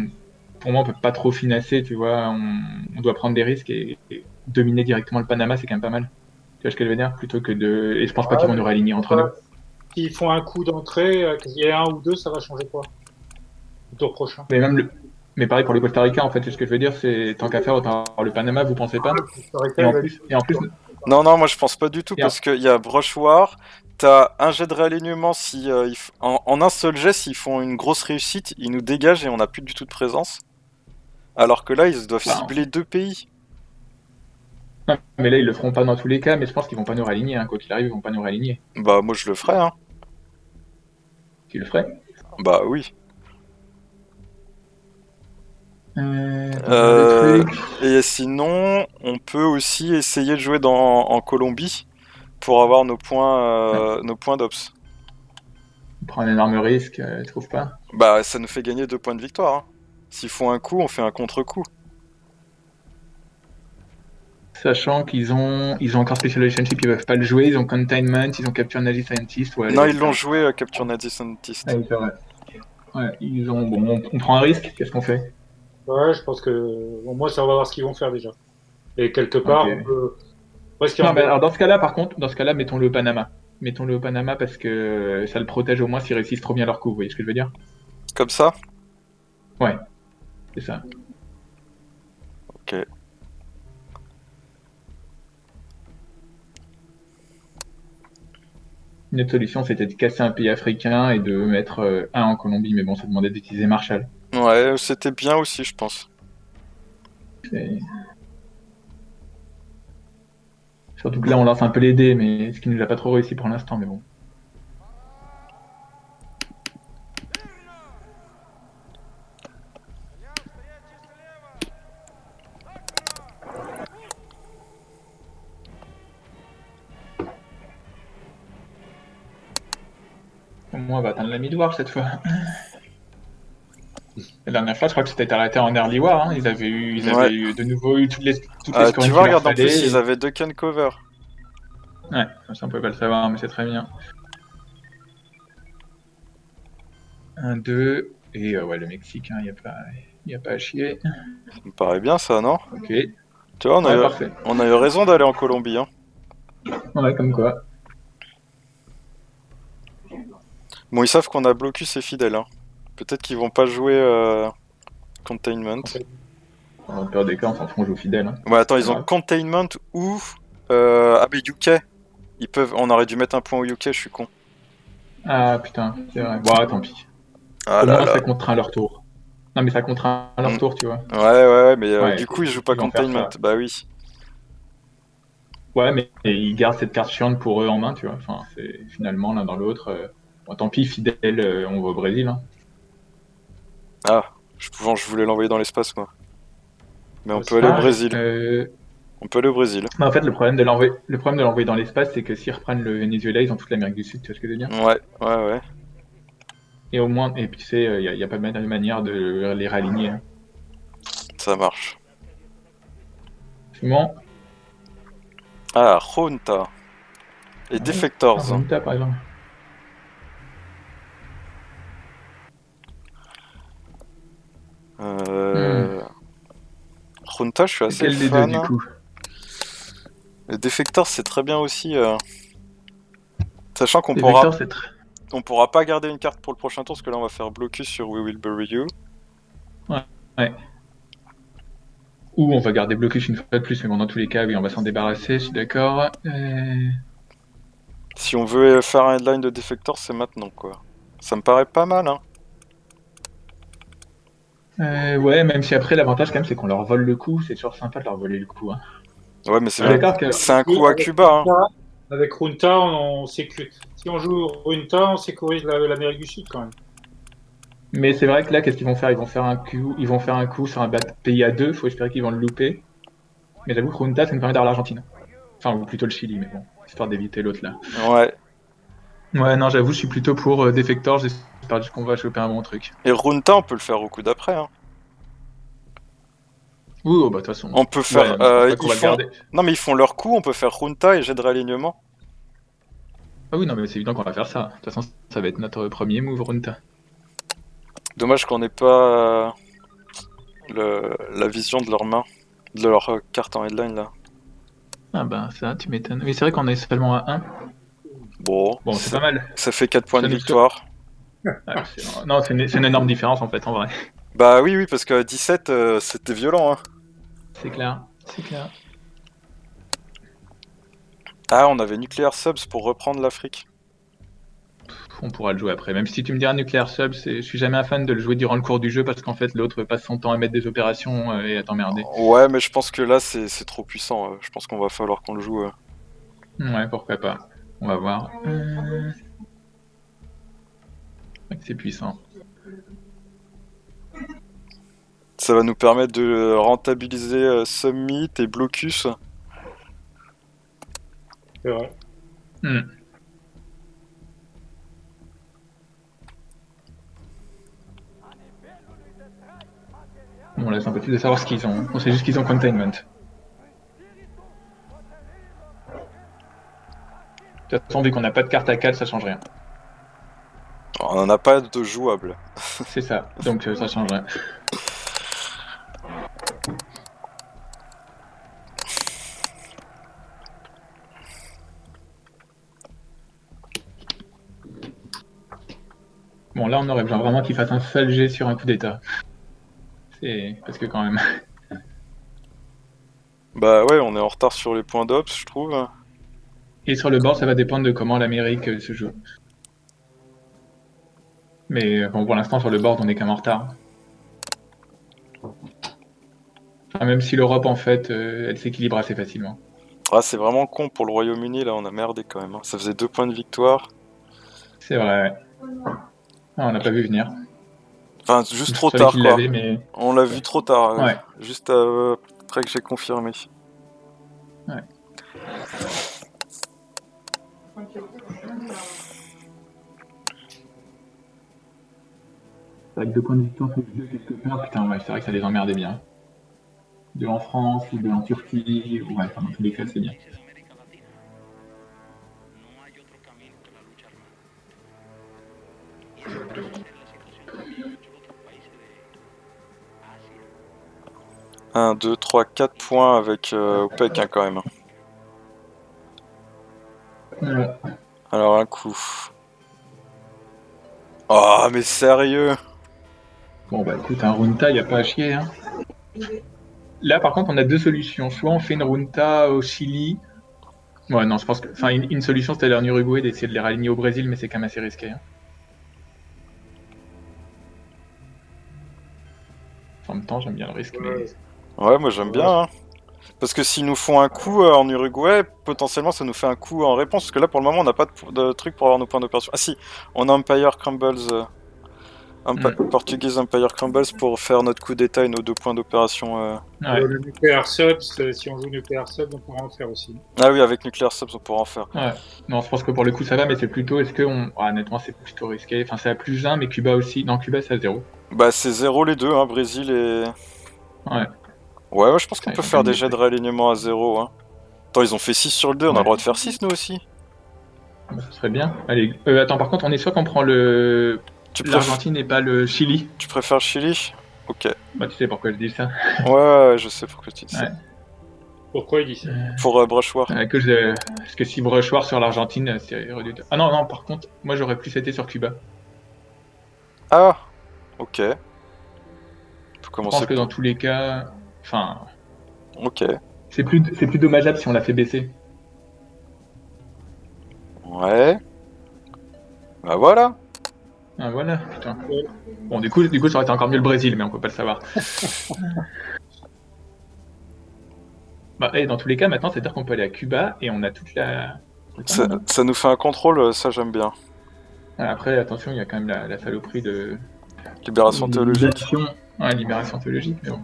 pour moi, on peut pas trop finasser, tu vois. On doit prendre des risques et dominer directement le Panama, c'est quand même pas mal. Tu vois ce que je veux dire? Plutôt que de. Et je pense pas qu'ils vont nous réaligner entre nous. S'ils font un coup d'entrée, qu'il y ait un ou deux, ça va changer quoi? Le tour prochain. Mais même le. Mais pareil pour le Costa Rica, en fait, c'est ce que je veux dire, c'est tant qu'à faire, autant avoir le Panama, vous pensez pas? Et en plus, Non, non, moi je pense pas du tout, et en- parce qu'il y a Brochoir, t'as un jet de réalignement, si, en un seul jet, s'ils font une grosse réussite, ils nous dégagent et on n'a plus du tout de présence. Alors que là, ils doivent Bah, cibler 2 pays. non, mais là, ils le feront pas dans tous les cas, mais je pense qu'ils vont pas nous réaligner, hein. Quoi qu'il arrive, ils vont pas nous réaligner. Bah moi je le ferais, hein. Tu le ferais? Bah oui. Le truc. Et sinon, on peut aussi essayer de jouer en Colombie pour avoir nos points d'ops. On prend un énorme risque, tu trouves pas? Bah ça nous fait gagner 2 points de victoire. Hein. S'ils font un coup, on fait un contre-coup. Sachant ils ont encore Special Relationship, ils peuvent pas le jouer, ils ont Containment, ils ont Capture Nazi Scientist. Ouais, Non, allez, ils l'ont joué à Capture Nazi Scientist. Ah oui, c'est vrai. Ouais, ils ont. Bon, on prend un risque, qu'est-ce qu'on fait? Ouais, je pense que bon, moi, ça on va voir ce qu'ils vont faire déjà. Et quelque part, Ok. on peut. Ouais, ce qui Non, embête- alors dans ce cas-là, par contre, dans ce cas-là, mettons-le au Panama. Mettons-le au Panama parce que ça le protège au moins s'ils réussissent trop bien leur coup, vous voyez ce que je veux dire? Comme ça? Ouais, c'est ça. Ok. Une autre solution, c'était de casser un pays africain et de mettre un en Colombie, mais bon, ça demandait d'utiliser Marshall. Ouais, c'était bien aussi, je pense. C'est- Surtout que là, on lance un peu les dés, mais ce qui nous a pas trop réussi pour l'instant, mais bon. Au moins, on va atteindre la mid-war cette fois. La dernière fois, je crois que c'était arrêté en early war. Hein. Ils avaient eu de nouveau eu toutes les scorings Tu qu'il vois, leur regarde, en plus, fallait. ils avaient 2 can cover. Ouais, ça on pouvait pas le savoir, mais c'est très bien. 1, 2. Et ouais, le Mexique, il n'y a pas à chier. Ça me paraît bien ça, non? Ok. Tu vois, Ouais, parfait. on a eu raison d'aller en Colombie, hein. Ouais, comme quoi. Bon, ils savent qu'on a Blocus et Fidèle, hein. Peut-être qu'ils vont pas jouer Containment. En peur des cas, on s'en fout, on joue fidèle. Hein. Ouais, attends, C'est pas ils ont grave. Containment ou... Ah, mais UK. Ils peuvent... On aurait dû mettre un point au UK, je suis con. Ah putain, c'est vrai. Bon, tant pis. Ah Au là moins, là. ça contraint leur tour. Non, mais ça contraint leur Mm. tour, tu vois. Ouais, mais Ouais, du coup, ils jouent pas ils vont faire Containment. ça. Bah oui. Ouais, mais ils gardent cette carte chiante pour eux en main, tu vois. Enfin, c'est finalement l'un dans l'autre. Bon, tant pis, fidèle, on va au Brésil. Hein. Ah, je voulais l'envoyer dans l'espace, moi. Mais on Ouais, peut c'est aller au Ah, pareil. Brésil. On peut aller au Brésil. mais en fait, le problème de l'envoyer dans l'espace, c'est que s'ils reprennent le Venezuela, ils ont toute l'Amérique du Sud, tu vois ce que je veux dire? Ouais. Et au moins, et puis tu sais, y a pas de manière de les réaligner. Hein. Ça marche. Sinon, Ah, Junta. Et ouais, Defectors. Argentina, par exemple. Hmm. Euh... Junta, je suis C'est assez quel des deux, du fan. coup? Et Defectors, c'est très bien aussi. Sachant Les vecteurs, c'est très... on pourra pas garder une carte pour le prochain tour, parce que là, on va faire blocus sur We Will Bury You. Ouais. Ouais. Ou on va garder blocus une fois de plus, mais bon, dans tous les cas, oui, on va s'en débarrasser, je suis d'accord. Si on veut faire un headline de Defectors, c'est maintenant, quoi. Ça me paraît pas mal, hein. Ouais, même si après, l'avantage, quand même, c'est qu'on leur vole le coup. C'est toujours sympa de leur voler le coup. Hein. Ouais, mais Je suis d'accord que... c'est un coup à Cuba, hein. Avec Runta, si on joue Runta, on sécurise l'Amérique du Sud quand même. Mais c'est vrai que là, qu'est-ce qu'ils vont faire? Ils vont faire un coup sur un pays à deux. Faut espérer qu'ils vont le louper. Mais j'avoue que Junta, ça nous permet d'avoir l'Argentine. Enfin, ou plutôt le Chili, mais bon, histoire d'éviter l'autre là. Ouais. Ouais, non, j'avoue, je suis plutôt pour Defector. J'espère juste qu'on va choper un bon truc. Et Runta, on peut le faire au coup d'après, hein. Oui, oh, bah de toute façon. On peut Ouais, faire... mais je pense pas qu'on ils va le font... garder. Non, mais ils font leur coup, on peut faire Junta et jet de réalignement. Ah oui, non, mais c'est évident qu'on va faire ça. De toute façon, ça va être notre premier move, Runta. Dommage qu'on n'ait pas la vision de leur main, de leur carte en headline, là. Ah bah ça, tu m'étonnes. Oui, c'est vrai qu'on est seulement à 1. Bon, Bon, c'est pas mal. ça fait 4 points Ça de nous... victoire. Ouais, non, c'est une énorme différence en fait, en vrai. Bah oui, parce que 17, c'était violent, hein. C'est clair, c'est clair. Ah, on avait Nuclear Subs pour reprendre l'Afrique. On pourra le jouer après. Même si tu me dis un Nuclear Sub, je suis jamais un fan de le jouer durant le cours du jeu parce qu'en fait l'autre passe son temps à mettre des opérations et à t'emmerder. Ouais, mais je pense que là, c'est trop puissant. Je pense qu'on va falloir qu'on le joue. Ouais, pourquoi pas. On va voir. C'est puissant. Ça va nous permettre de rentabiliser Summit et Blocus. C'est vrai. Hmm. Bon, on laisse un peu plus de savoir ce qu'ils ont. On sait juste qu'ils ont Containment. De toute façon, vu qu'on n'a pas de carte à 4, ça change rien. On n'en a pas de jouable. C'est ça, donc ça change rien. Bon, là, on aurait besoin vraiment qu'il fasse un seul jet sur un coup d'état. C'est parce que quand même. Bah ouais, on est en retard sur les points d'ops, je trouve. Et sur le board, ça va dépendre de comment l'Amérique se joue. Mais bon, pour l'instant, sur le board, on est quand même en retard. Enfin, même si l'Europe, en fait, elle s'équilibre assez facilement. Ah, c'est vraiment con pour le Royaume-Uni, là, on a merdé quand même, hein. Ça faisait 2 points de victoire. C'est vrai, ouais. Ah, on n'a pas vu venir. Enfin, juste Je trop savais tard, qu'il quoi. l'avait, mais... On l'a vu trop tard, Ouais. juste après que j'ai confirmé. Ouais. Avec 2 points de victoire sur le jeu quelque part, putain, ouais, c'est vrai que ça les emmerdait bien. 2 en France, ou 2 en Turquie, ouais, enfin, dans tous les cas, c'est bien. 1, 2, 3, 4 points avec OPEC quand même. Ouais. Alors un coup. Oh mais sérieux? Bon bah écoute, un Runta, y a pas à chier. Hein. Là par contre, on a deux solutions. Soit on fait une Runta au Chili. Ouais, non, je pense que. Enfin, une solution c'était d'aller en Uruguay d'essayer de les raligner au Brésil, mais c'est quand même assez risqué. Hein. En même temps, j'aime bien le risque. Mais... Ouais, moi j'aime bien. Hein. Parce que s'ils nous font un coup en Uruguay, potentiellement ça nous fait un coup en réponse. Parce que là pour le moment on n'a pas de truc pour avoir nos points d'opération. Ah si, on a Empire Crumbles. Portuguese Empire Crumbles pour faire notre coup d'état et nos 2 points d'opération. Ouais. Le nucléaire subs, si on joue nucléaire subs, on pourra en faire aussi. Ah oui, avec Nuclear Subs on pourra en faire. Ouais. Non, je pense que pour le coup ça va, mais c'est plutôt est-ce que on. Ah, honnêtement, c'est plutôt risqué. Enfin, c'est à +1, mais Cuba aussi. Non, Cuba c'est à 0. Bah c'est 0 les deux, hein, Brésil et... Ouais. Ouais, je pense qu'on Ouais, peut ils ont faire quand même des jets de réalignement à 0. Hein. Attends, ils ont fait 6 sur le 2, on a le Ouais. droit de faire 6 nous aussi. Bah, ce serait bien. Allez, attends, par contre, on est sûr qu'on prend l'Argentine et pas le Chili. Tu préfères le Chili? Ok. Bah, tu sais pourquoi je dis ça. Ouais, je sais pourquoi tu dis ça. Ouais. Pourquoi il dit ça? Pour Brushoir. Parce que si Breuchoir sur l'Argentine, c'est redoutable. Ah non, non, par contre, moi j'aurais plus été sur Cuba. Ah, ok. On peut Je commencer pense que dans tous les cas, enfin, Ok. c'est plus dommageable si on l'a fait baisser. Ouais. Bah voilà. Ah voilà, putain. Bon, du coup, ça aurait été encore mieux le Brésil, mais on peut pas le savoir. Bah, et dans tous les cas, maintenant, c'est-à-dire qu'on peut aller à Cuba et on a toute la. Ça nous fait un contrôle, ça j'aime bien. Après, attention, il y a quand même la saloperie de. Libération théologique. Ouais, libération théologique, mais bon.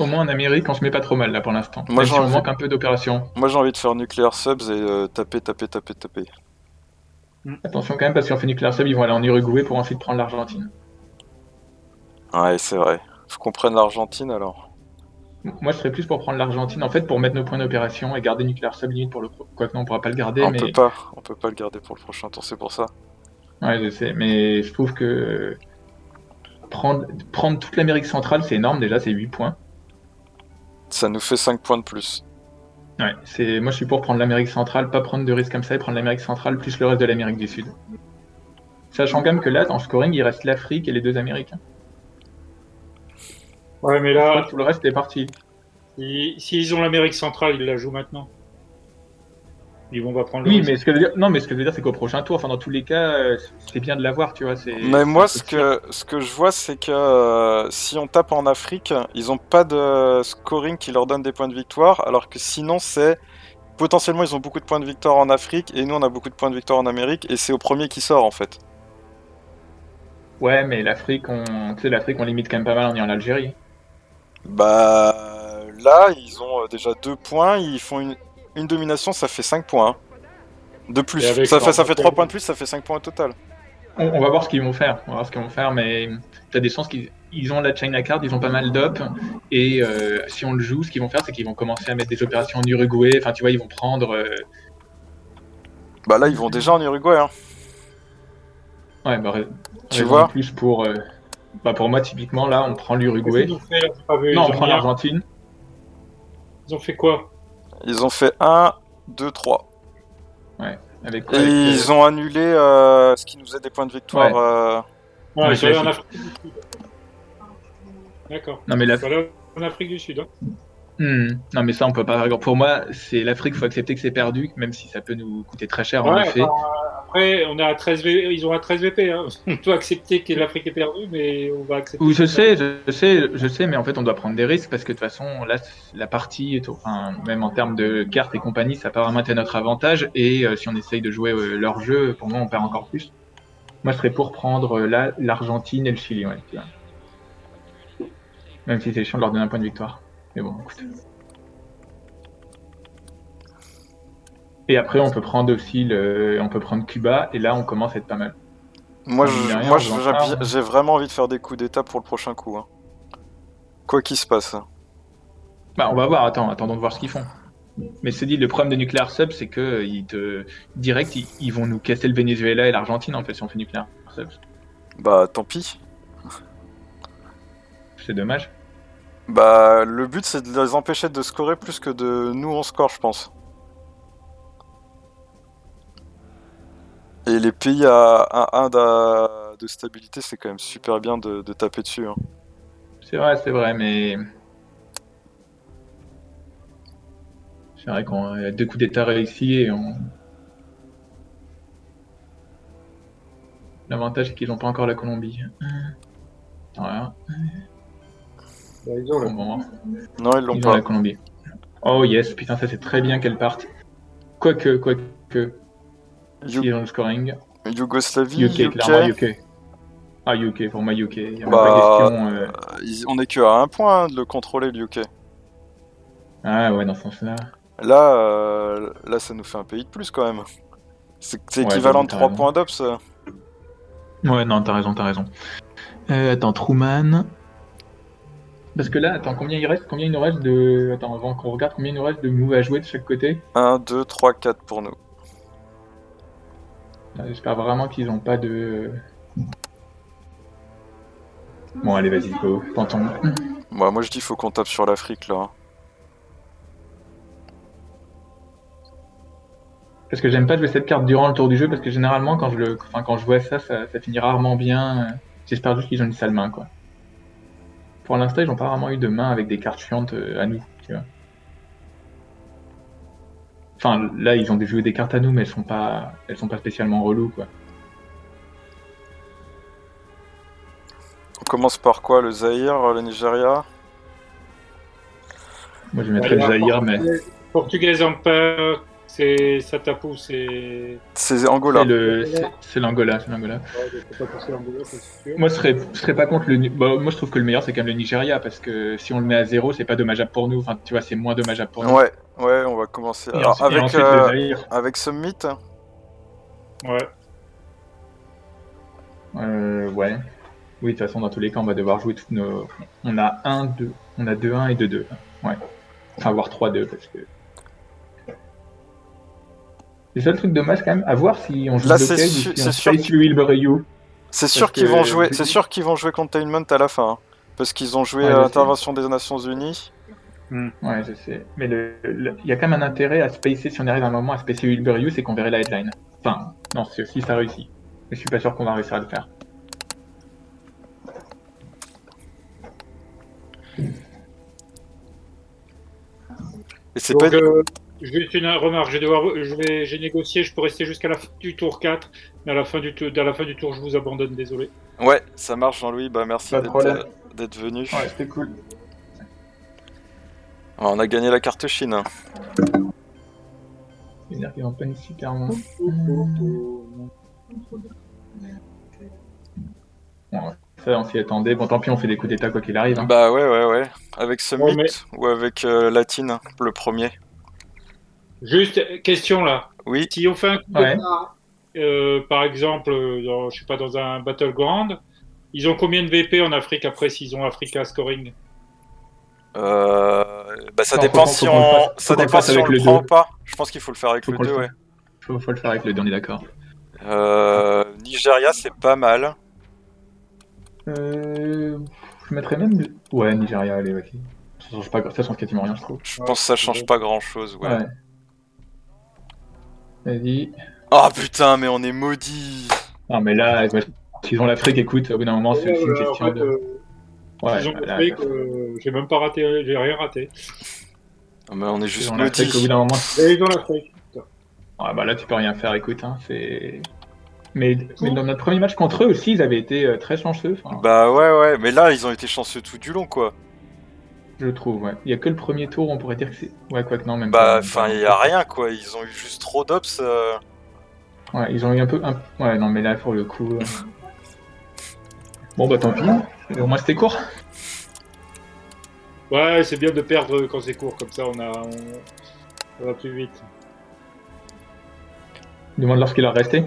Au moins en Amérique, on se met pas trop mal là pour l'instant. Moi, Même si on manque un peu d'opérations. Moi j'ai envie de faire Nuclear Subs et taper. Attention quand même, parce qu'en fait Nuclear Sub, ils vont aller en Uruguay pour ensuite prendre l'Argentine. Ouais, c'est vrai. Faut qu'on prenne l'Argentine alors. Moi, je serais plus pour prendre l'Argentine, en fait, pour mettre nos points d'opération et garder Nuclear Sub limite pour le... Quoique non, on pourra pas le garder, On mais... peut pas le garder pour le prochain tour, c'est pour ça. Ouais, je sais, mais je trouve que... Prendre toute l'Amérique centrale, c'est énorme déjà, c'est 8 points. Ça nous fait 5 points de plus. Ouais, moi je suis pour prendre l'Amérique centrale, pas prendre de risques comme ça et prendre l'Amérique centrale plus le reste de l'Amérique du Sud. Sachant quand même que là, en scoring, il reste l'Afrique et les 2 Amériques. Ouais, mais Je crois là, que tout le reste est parti. s'ils ont l'Amérique centrale, ils la jouent maintenant. Ils vont pas prendre le Oui, risque. mais ce que je veux dire, non, mais ce que je veux dire, c'est qu'au prochain tour, enfin dans tous les cas, c'est bien de l'avoir, tu vois. Mais moi, ce que je vois, c'est que si on tape en Afrique, ils ont pas de scoring qui leur donne des points de victoire, alors que sinon, c'est potentiellement ils ont beaucoup de points de victoire en Afrique et nous on a beaucoup de points de victoire en Amérique et c'est au premier qui sort en fait. Ouais, mais l'Afrique, tu sais, l'Afrique, on limite quand même pas mal en ayant l'Algérie. Bah là, ils ont déjà 2 points, ils font une domination, ça fait 5 points. Hein. De plus, ça fait 3 points de plus, ça fait 5 points au total. On va voir ce qu'ils vont faire. On va voir ce qu'ils vont faire, mais t'as des chances qu'ils ont la China Card, ils ont pas mal d'op. Et si on le joue, ce qu'ils vont faire, c'est qu'ils vont commencer à mettre des opérations en Uruguay. Enfin, tu vois, ils vont prendre. Bah là, ils vont déjà en Uruguay. Hein. Ouais, bah, tu vois plus pour. Bah, pour moi, typiquement, là, on prend l'Uruguay. Non, on prend l'Argentine. Ils ont fait quoi? Ils ont fait 1, 2, 3. Ouais. Avec quoi, ils ont annulé ce qui nous faisait des points de victoire. Ouais, ils sont allés en Afrique du Sud. D'accord. Non, mais ils sont allés en Afrique du Sud. Hein. Non, mais ça, on peut pas. Pour moi, c'est l'Afrique, il faut accepter que c'est perdu, même si ça peut nous coûter très cher en effet. Après, on a 13 VP, ils ont un 13 VP. Hein. On doit accepter que l'Afrique est perdue, mais on va accepter. Oui, je sais, mais en fait, on doit prendre des risques parce que de toute façon, là, la partie, enfin, même en termes de cartes et compagnie, ça peut vraiment être à notre avantage. Et si on essaye de jouer leur jeu, pour moi, on perd encore plus. Moi, je serais pour prendre l'Argentine et le Chili, ouais. Tu vois. Même si c'est chiant de leur donner un point de victoire. Mais bon, écoute. Et après, on peut prendre aussi on peut prendre Cuba, et là, on commence à être pas mal. Moi, j'ai vraiment envie de faire des coups d'état pour le prochain coup. Hein. Quoi qu'il se passe. Bah, on va voir, attendons de voir ce qu'ils font. Mais c'est dit, le problème de Nuclear Sub, c'est que direct, ils vont nous casser le Venezuela et l'Argentine, en fait, si on fait Nuclear Sub. Bah, tant pis. c'est dommage. Bah, le but c'est de les empêcher de scorer plus que de nous on score, je pense. Et les pays à 1 de stabilité, c'est quand même super bien de taper dessus. Hein. C'est vrai, mais c'est vrai qu'on a 2 coups d'état réussis et l'avantage c'est qu'ils n'ont pas encore la Colombie. Voilà. Bah, ils ont le- Bon, Non, ils l'ont ils ont pas. la Colombie. Oh yes, putain, ça c'est très bien qu'elle parte. Quoique, s'ils ont le scoring. Yougoslavie, UK, UK. clairement UK. Ah, UK, pour moi UK. Il n'y a même pas Bah, question. on est que à un point hein, de le contrôler, le UK. Ah ouais, dans ce sens-là. Là, ça nous fait un pays de plus quand même. C'est Ouais, équivalent de t'as 3 raison. points d'ops. Ouais, non, t'as raison. Attends, Truman. Parce que là, attends, combien il nous reste de. Attends, avant qu'on regarde combien il nous reste de moves à jouer de chaque côté. 1, 2, 3, 4 pour nous. J'espère vraiment qu'ils n'ont pas de. Bon, allez, vas-y, go, tentons. Moi je dis faut qu'on tape sur l'Afrique là. Parce que j'aime pas jouer cette carte durant le tour du jeu, parce que généralement, quand je vois ça finit rarement bien. J'espère juste qu'ils ont une sale main, quoi. Pour l'instant, ils n'ont pas vraiment eu de main avec des cartes chiantes à nous, tu vois. Enfin, là, ils ont joué des cartes à nous, mais elles sont pas spécialement reloues, quoi. On commence par quoi? Le Zaïre, le Nigeria? Moi, je mettrais le Zaïre, mais Portugaise Empire, c'est Satapu, c'est. C'est Angola. c'est l'Angola, c'est l'Angola. Ouais, je peux pas passer Angola, c'est sûr. Moi, je serais pas contre moi, je trouve que le meilleur, c'est quand même le Nigeria, parce que si on le met à 0, c'est pas dommageable pour nous. Enfin, tu vois, c'est moins dommageable pour nous. Ouais, on va commencer. Et, Alors, et ensuite, le Zaïre. avec Summit. Ouais. Ouais. Oui, de toute façon, dans tous les cas, on va devoir jouer toutes nos. On a 1-2. On a 2-1 et 2-2. Ouais. Enfin, voire 3-2, parce que. Le seul truc dommage, quand même, à voir si on joue Là, blockade ou si on space Wilbury. C'est sûr qu'ils vont jouer. C'est sûr qu'ils vont jouer Containment à la fin, hein, parce qu'ils ont joué Intervention des Nations Unies. Ouais, je sais. Mais il y a quand même un intérêt à spacer, si on arrive à un moment à spacer Wilbury, c'est qu'on verrait la headline. Enfin, non, si ça réussit. Mais je suis pas sûr qu'on va réussir à le faire. Et c'est Donc, pas. juste une remarque, j'ai négocié, je peux rester jusqu'à la fin du tour 4, mais à la fin du tour, je vous abandonne, désolé. Ouais, ça marche, Jean-Louis. Bah, merci Pas de problème. d'être venu. Ouais, c'était cool. Alors, on a gagné la carte Chine. Hein. C'est-à-dire qu'ils n'ont pas une super main. Bon, ça, on s'y attendait. Bon, tant pis, on fait des coups d'état quoi qu'il arrive. Hein. Bah ouais. Avec Summit ou avec Latine, le premier? Juste, question là. Oui. Si on fait un coup d'état, par exemple, je sais pas, dans un Battleground, ils ont combien de VP en Afrique après s'ils ont Africa Scoring? Bah ça dépend si on le prend ou pas. Je pense qu'il faut le faire avec le 2, ouais. Faut le faire avec le 2, on est d'accord. Nigeria, c'est pas mal. Je mettrais même... Ouais, Nigeria, allez, ok. Ça change quasiment rien, je trouve. Je pense que ça change pas grand-chose, ouais. Vas-y. Oh putain, mais on est maudits. Non, mais là, s'ils ont l'Afrique, écoute, au bout d'un moment, c'est aussi une question de... Ouais, ils ont l'Afrique, j'ai même pas raté, j'ai rien raté. Non, mais on est juste maudits. Au bout d'un moment... Ils ont l'Afrique. Ouais, bah là, tu peux rien faire, écoute, hein, c'est... Mais dans notre premier match contre eux aussi, ils avaient été très chanceux. Bah ouais, mais là, ils ont été chanceux tout du long, quoi. Je trouve, ouais. Il y a que le premier tour, on pourrait dire que c'est... Ouais, quoi que non, même pas. Bah, enfin, il y a rien, quoi. Ils ont eu juste trop d'ops. Ouais, ils ont eu un peu... Ouais, non, mais là, pour le coup... Bon, bah tant pis. Au moins, c'était court. Ouais, c'est bien de perdre quand c'est court, comme ça, on va plus vite. Demande-leur ce qu'il leur restait.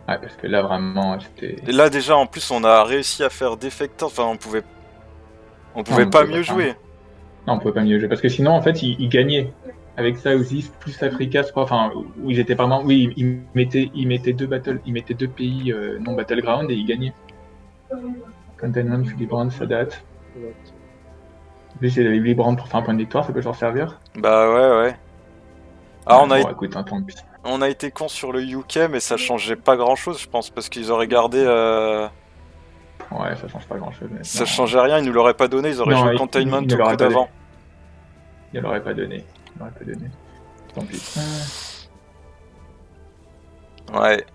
Ouais, parce que là, vraiment, c'était... Et là, déjà, en plus, on a réussi à faire Defector. Enfin, on pouvait pas mieux jouer. Non, on pouvait pas mieux jouer. Parce que sinon, en fait, ils gagnaient. avec Southeast plus Africa, je crois, enfin, où ils étaient vraiment. Oui, ils mettaient deux pays non Battleground et ils gagnaient. Containment, Filibrand, ça date. En plus, il y avait Filibrand pour faire un point de victoire, ça peut leur servir. Bah ouais. Ah, Bon, écoute, hein, tant pis. on a été con sur le UK, mais ça changeait pas grand chose, je pense, parce qu'ils auraient gardé. Ouais, ça change pas grand chose. Ça changeait rien, ils nous l'auraient pas donné, ils auraient joué Containment il ne au l'aurait coup pas donné. d'avant. Il l'aurait pas donné. Tant pis. Ouais.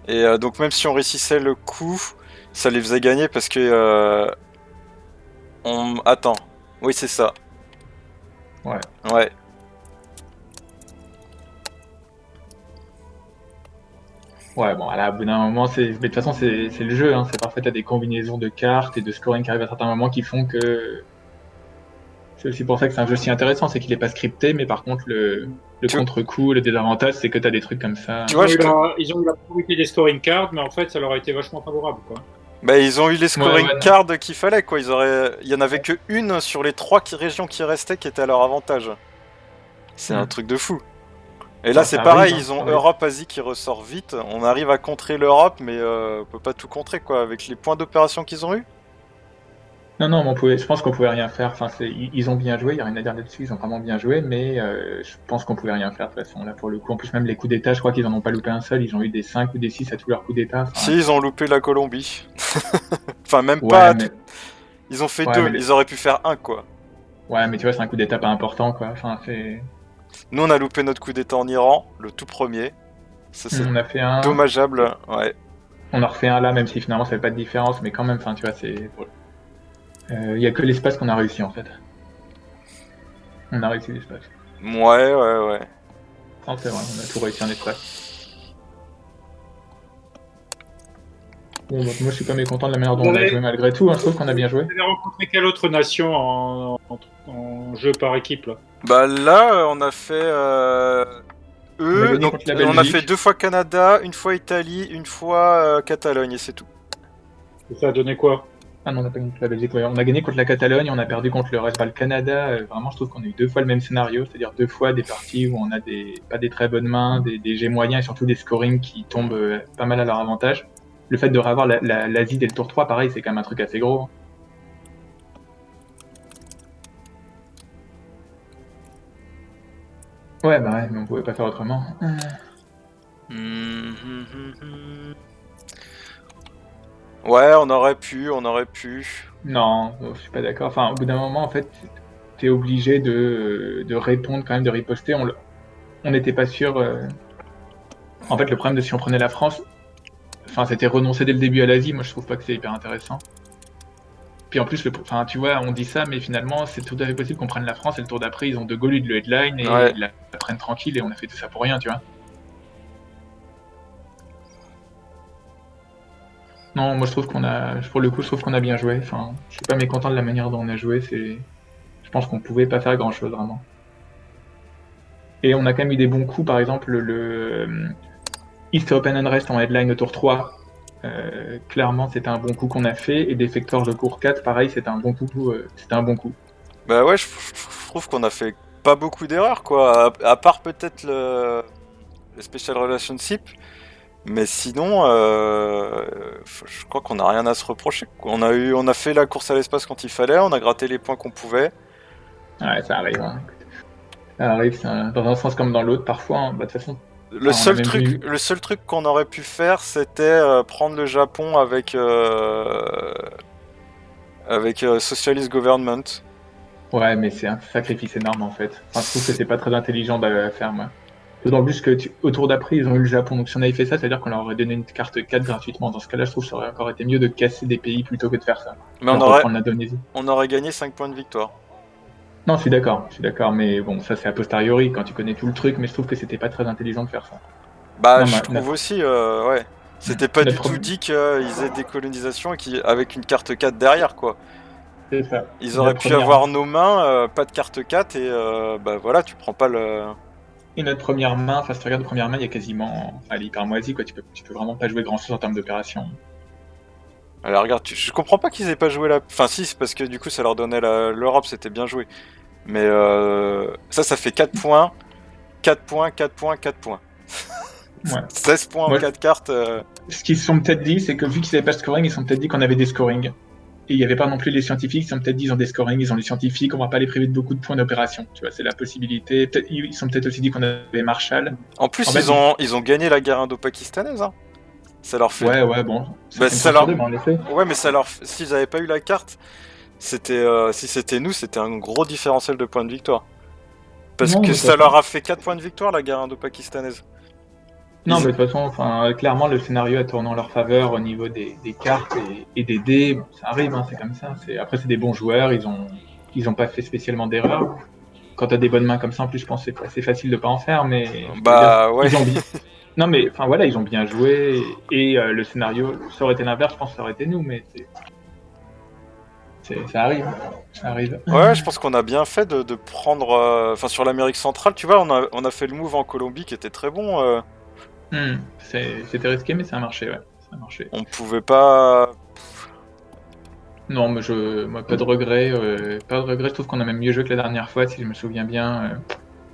Et donc, même si on réussissait le coup, ça les faisait gagner parce que. Attends. Oui, c'est ça. Ouais. Ouais. Ouais, bon, là, au bout d'un moment, mais de toute façon, c'est le jeu, hein. C'est parfait, t'as des combinaisons de cartes et de scoring qui arrivent à certains moments qui font que. C'est aussi pour ça que c'est un jeu si intéressant, c'est qu'il est pas scripté, mais par contre, le contre-coup, le désavantage, c'est que t'as des trucs comme ça. Tu vois, ils ont eu la priorité des scoring cards, mais en fait, ça leur a été vachement favorable, quoi. Bah, ils ont eu les scoring Ouais, cards qu'il fallait, quoi. Il y en avait que une sur les 3 régions qui restaient qui était à leur avantage. C'est un truc de fou. Et là, Bah, c'est ça pareil, arrive, ils hein, ont ça arrive. Europe-Asie qui ressort vite. On arrive à contrer l'Europe, mais on peut pas tout contrer, quoi, avec les points d'opération qu'ils ont eu. Non, mais je pense qu'on pouvait rien faire. Enfin, ils ont bien joué, il n'y a rien à dire là-dessus, ils ont vraiment bien joué, mais je pense qu'on pouvait rien faire de toute façon, là, pour le coup. En plus, même les coups d'état, je crois qu'ils en ont pas loupé un seul, ils ont eu des 5 ou des 6 à tous leurs coups d'état. Si, ils ont loupé la Colombie. Enfin, même Ouais, pas. mais... Ils ont fait Ouais, 2, mais ils auraient pu faire 1, quoi. Ouais, mais tu vois, c'est un coup d'état pas important, quoi. Enfin, c'est... Nous, on a loupé notre coup d'état en Iran, le tout premier. Ça, c'est On a fait un... dommageable, ouais. On en refait un là, même si finalement ça fait pas de différence, mais quand même, enfin, tu vois, c'est... Il y a que l'espace qu'on a réussi, en fait. On a réussi l'espace. Ouais. Non, c'est vrai, on a tout réussi en espace. Bon, donc moi je suis pas mécontent de la manière dont on a joué malgré tout, hein, je trouve qu'on a bien joué. Vous avez rencontré quelle autre nation en jeu par équipe, là? Bah là, on a fait On a gagné donc contre la on a fait Belgique. 2 fois Canada, une fois Italie, une fois Catalogne, et c'est tout. Et ça a donné quoi? Ah non, on a pas gagné contre la Belgique, ouais. On a gagné contre la Catalogne, on a perdu contre le reste. Bah, le Canada, vraiment, je trouve qu'on a eu 2 fois le même scénario, c'est-à-dire 2 fois des parties où on a pas des très bonnes mains, des jets moyens et surtout des scorings qui tombent pas mal à leur avantage. Le fait de revoir l'Asie dès le tour 3, pareil, c'est quand même un truc assez gros. Ouais, bah ouais, mais on pouvait pas faire autrement. Ouais, on aurait pu. Non, je suis pas d'accord. Enfin, au bout d'un moment, en fait, t'es obligé de répondre quand même, de riposter. On n'était pas sûr. En fait, le problème de si on prenait la France, enfin, c'était renoncer dès le début à l'Asie. Moi, je trouve pas que c'est hyper intéressant. Puis en plus, enfin, tu vois, on dit ça, mais finalement, c'est tout à fait possible qu'on prenne la France et le tour d'après, ils ont De Gaulle eu le headline et Ouais. ils la prennent tranquille et on a fait tout ça pour rien, tu vois. Non, moi, je trouve pour le coup, je trouve qu'on a bien joué. Enfin, je suis pas mécontent de la manière dont on a joué. Je pense qu'on pouvait pas faire grand chose vraiment. Et on a quand même eu des bons coups, par exemple, le East Open and Rest en headline au tour 3. Clairement, c'était un bon coup qu'on a fait. Et Defector de cours 4, pareil, c'était un bon coup. C'était un bon coup. Bah ouais, je trouve qu'on a fait pas beaucoup d'erreurs, quoi. À part peut-être le Special Relationship. Mais sinon, je crois qu'on n'a rien à se reprocher. On a fait la course à l'espace quand il fallait, on a gratté les points qu'on pouvait. Ouais, ça arrive. Hein. Ça arrive, dans un sens comme dans l'autre, parfois. Hein. Bah, de toute façon, Le seul truc qu'on aurait pu faire, c'était prendre le Japon avec Socialist Government. Ouais, mais c'est un sacrifice énorme en fait. Enfin, je trouve que c'est pas très intelligent de faire, moi. D'autant plus que au tour d'après, ils ont eu le Japon. Donc si on avait fait ça, c'est-à-dire qu'on leur aurait donné une carte 4 gratuitement. Dans ce cas-là, je trouve que ça aurait encore été mieux de casser des pays plutôt que de faire ça. Mais on aurait gagné 5 points de victoire. Non, je suis d'accord, mais bon, ça c'est a posteriori quand tu connais tout le truc, mais je trouve que c'était pas très intelligent de faire ça. Bah, Non, je trouve aussi, ouais. C'était pas du tout dit qu'ils aient des colonisations et avec une carte 4 derrière, quoi. C'est ça. Ils auraient pu avoir nos mains, pas de carte 4 et bah voilà, tu prends pas le. Et notre première main, enfin si tu regardes la première main, il y a quasiment. Enfin, elle est hyper moisie, quoi. Tu peux vraiment pas jouer grand chose en termes d'opération. Alors regarde, je comprends pas qu'ils aient pas joué là. Enfin si, c'est parce que du coup ça leur donnait l'Europe, c'était bien joué. Mais ça fait 4 points, 4 points, 4 points, 4 points. Ouais. 16 points en Ouais. 4 cartes. Ce qu'ils se sont peut-être dit, c'est que vu qu'ils n'avaient pas de scoring, ils se sont peut-être dit qu'on avait des scorings. Et il n'y avait pas non plus les scientifiques, ils se sont peut-être dit ils ont des scorings, ils ont les scientifiques, on va pas les priver de beaucoup de points d'opération. Tu vois, c'est la possibilité. Peut-être, ils sont peut-être aussi dit qu'on avait Marshall. En plus, En fait, ils ont gagné la guerre indo-pakistanaise. Hein. Ça leur fait. Ouais, bon. Ça Bah, fait une ça chance sur leur... deux, mais en effet. Ouais, mais ça leur. S'ils avaient pas eu la carte, c'était si c'était nous, c'était un gros différentiel de points de victoire. Parce Non, que mais ça de toute leur a fait 4 points de victoire la guerre indo-pakistanaise. Non, mais de toute façon, enfin, clairement, le scénario a tourné en leur faveur au niveau des cartes et des dés. Bon, ça arrive, hein, c'est comme ça. Après, c'est des bons joueurs, ils ont pas fait spécialement d'erreurs. Quand t'as des bonnes mains comme ça, en plus, je pense que c'est assez facile de pas en faire, mais je veux Bah dire, ouais. ils ont bien. Non, mais enfin voilà, ils ont bien joué et le scénario, ça aurait été l'inverse, je pense que ça aurait été nous, mais ça arrive, ça arrive. Ouais, je pense qu'on a bien fait de prendre. Enfin, sur l'Amérique centrale, tu vois, on a fait le move en Colombie qui était très bon. C'était risqué, mais ça a marché, ouais, ça a marché. On pouvait pas. Non, mais moi, pas de regret, pas de regret. Je trouve qu'on a même mieux joué que la dernière fois, si je me souviens bien.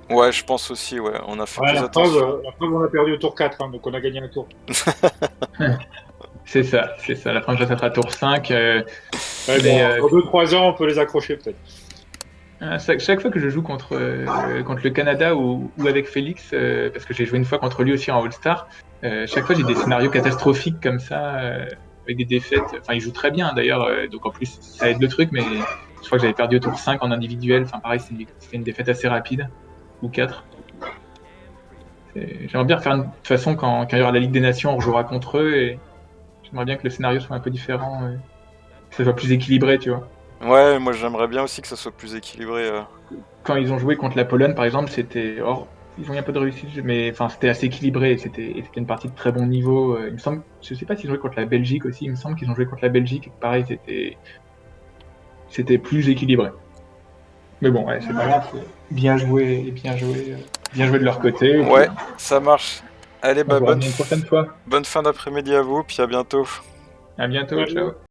Ouais, je pense aussi, ouais. On a fait Ouais, plus attention. la preuve, on a perdu au tour 4, hein, donc on a gagné un tour. C'est ça. La prochaine fois, ça sera tour 5. Ouais, Mais, bon, dans 2-3 ans, on peut les accrocher peut-être. chaque fois que je joue contre le Canada ou avec Félix, parce que j'ai joué une fois contre lui aussi en All-Star, chaque fois j'ai des scénarios catastrophiques comme ça, avec des défaites. Enfin, il joue très bien d'ailleurs, donc en plus ça aide le truc, mais je crois que j'avais perdu au tour 5 en individuel. Enfin, pareil, c'était une défaite assez rapide, ou 4. J'aimerais bien refaire de toute façon quand il y aura la Ligue des Nations, on rejouera contre eux et j'aimerais bien que le scénario soit un peu différent, que ça soit plus équilibré, tu vois. Ouais, moi j'aimerais bien aussi que ça soit plus équilibré. Quand ils ont joué contre la Pologne, par exemple, c'était. Or, ils ont eu un peu de réussite, mais enfin, c'était assez équilibré. Et c'était une partie de très bon niveau. Il me semble, je sais pas s'ils ont joué contre la Belgique aussi. Il me semble qu'ils ont joué contre la Belgique. Et que pareil, c'était plus équilibré. Mais bon, ouais, c'est pas grave. Bien joué, bien joué de leur côté. Et puis, Ouais, ça marche. Allez, on bah se revoit une prochaine fois. bonne fin d'après-midi à vous, puis à bientôt. À bientôt, Ouais. ciao.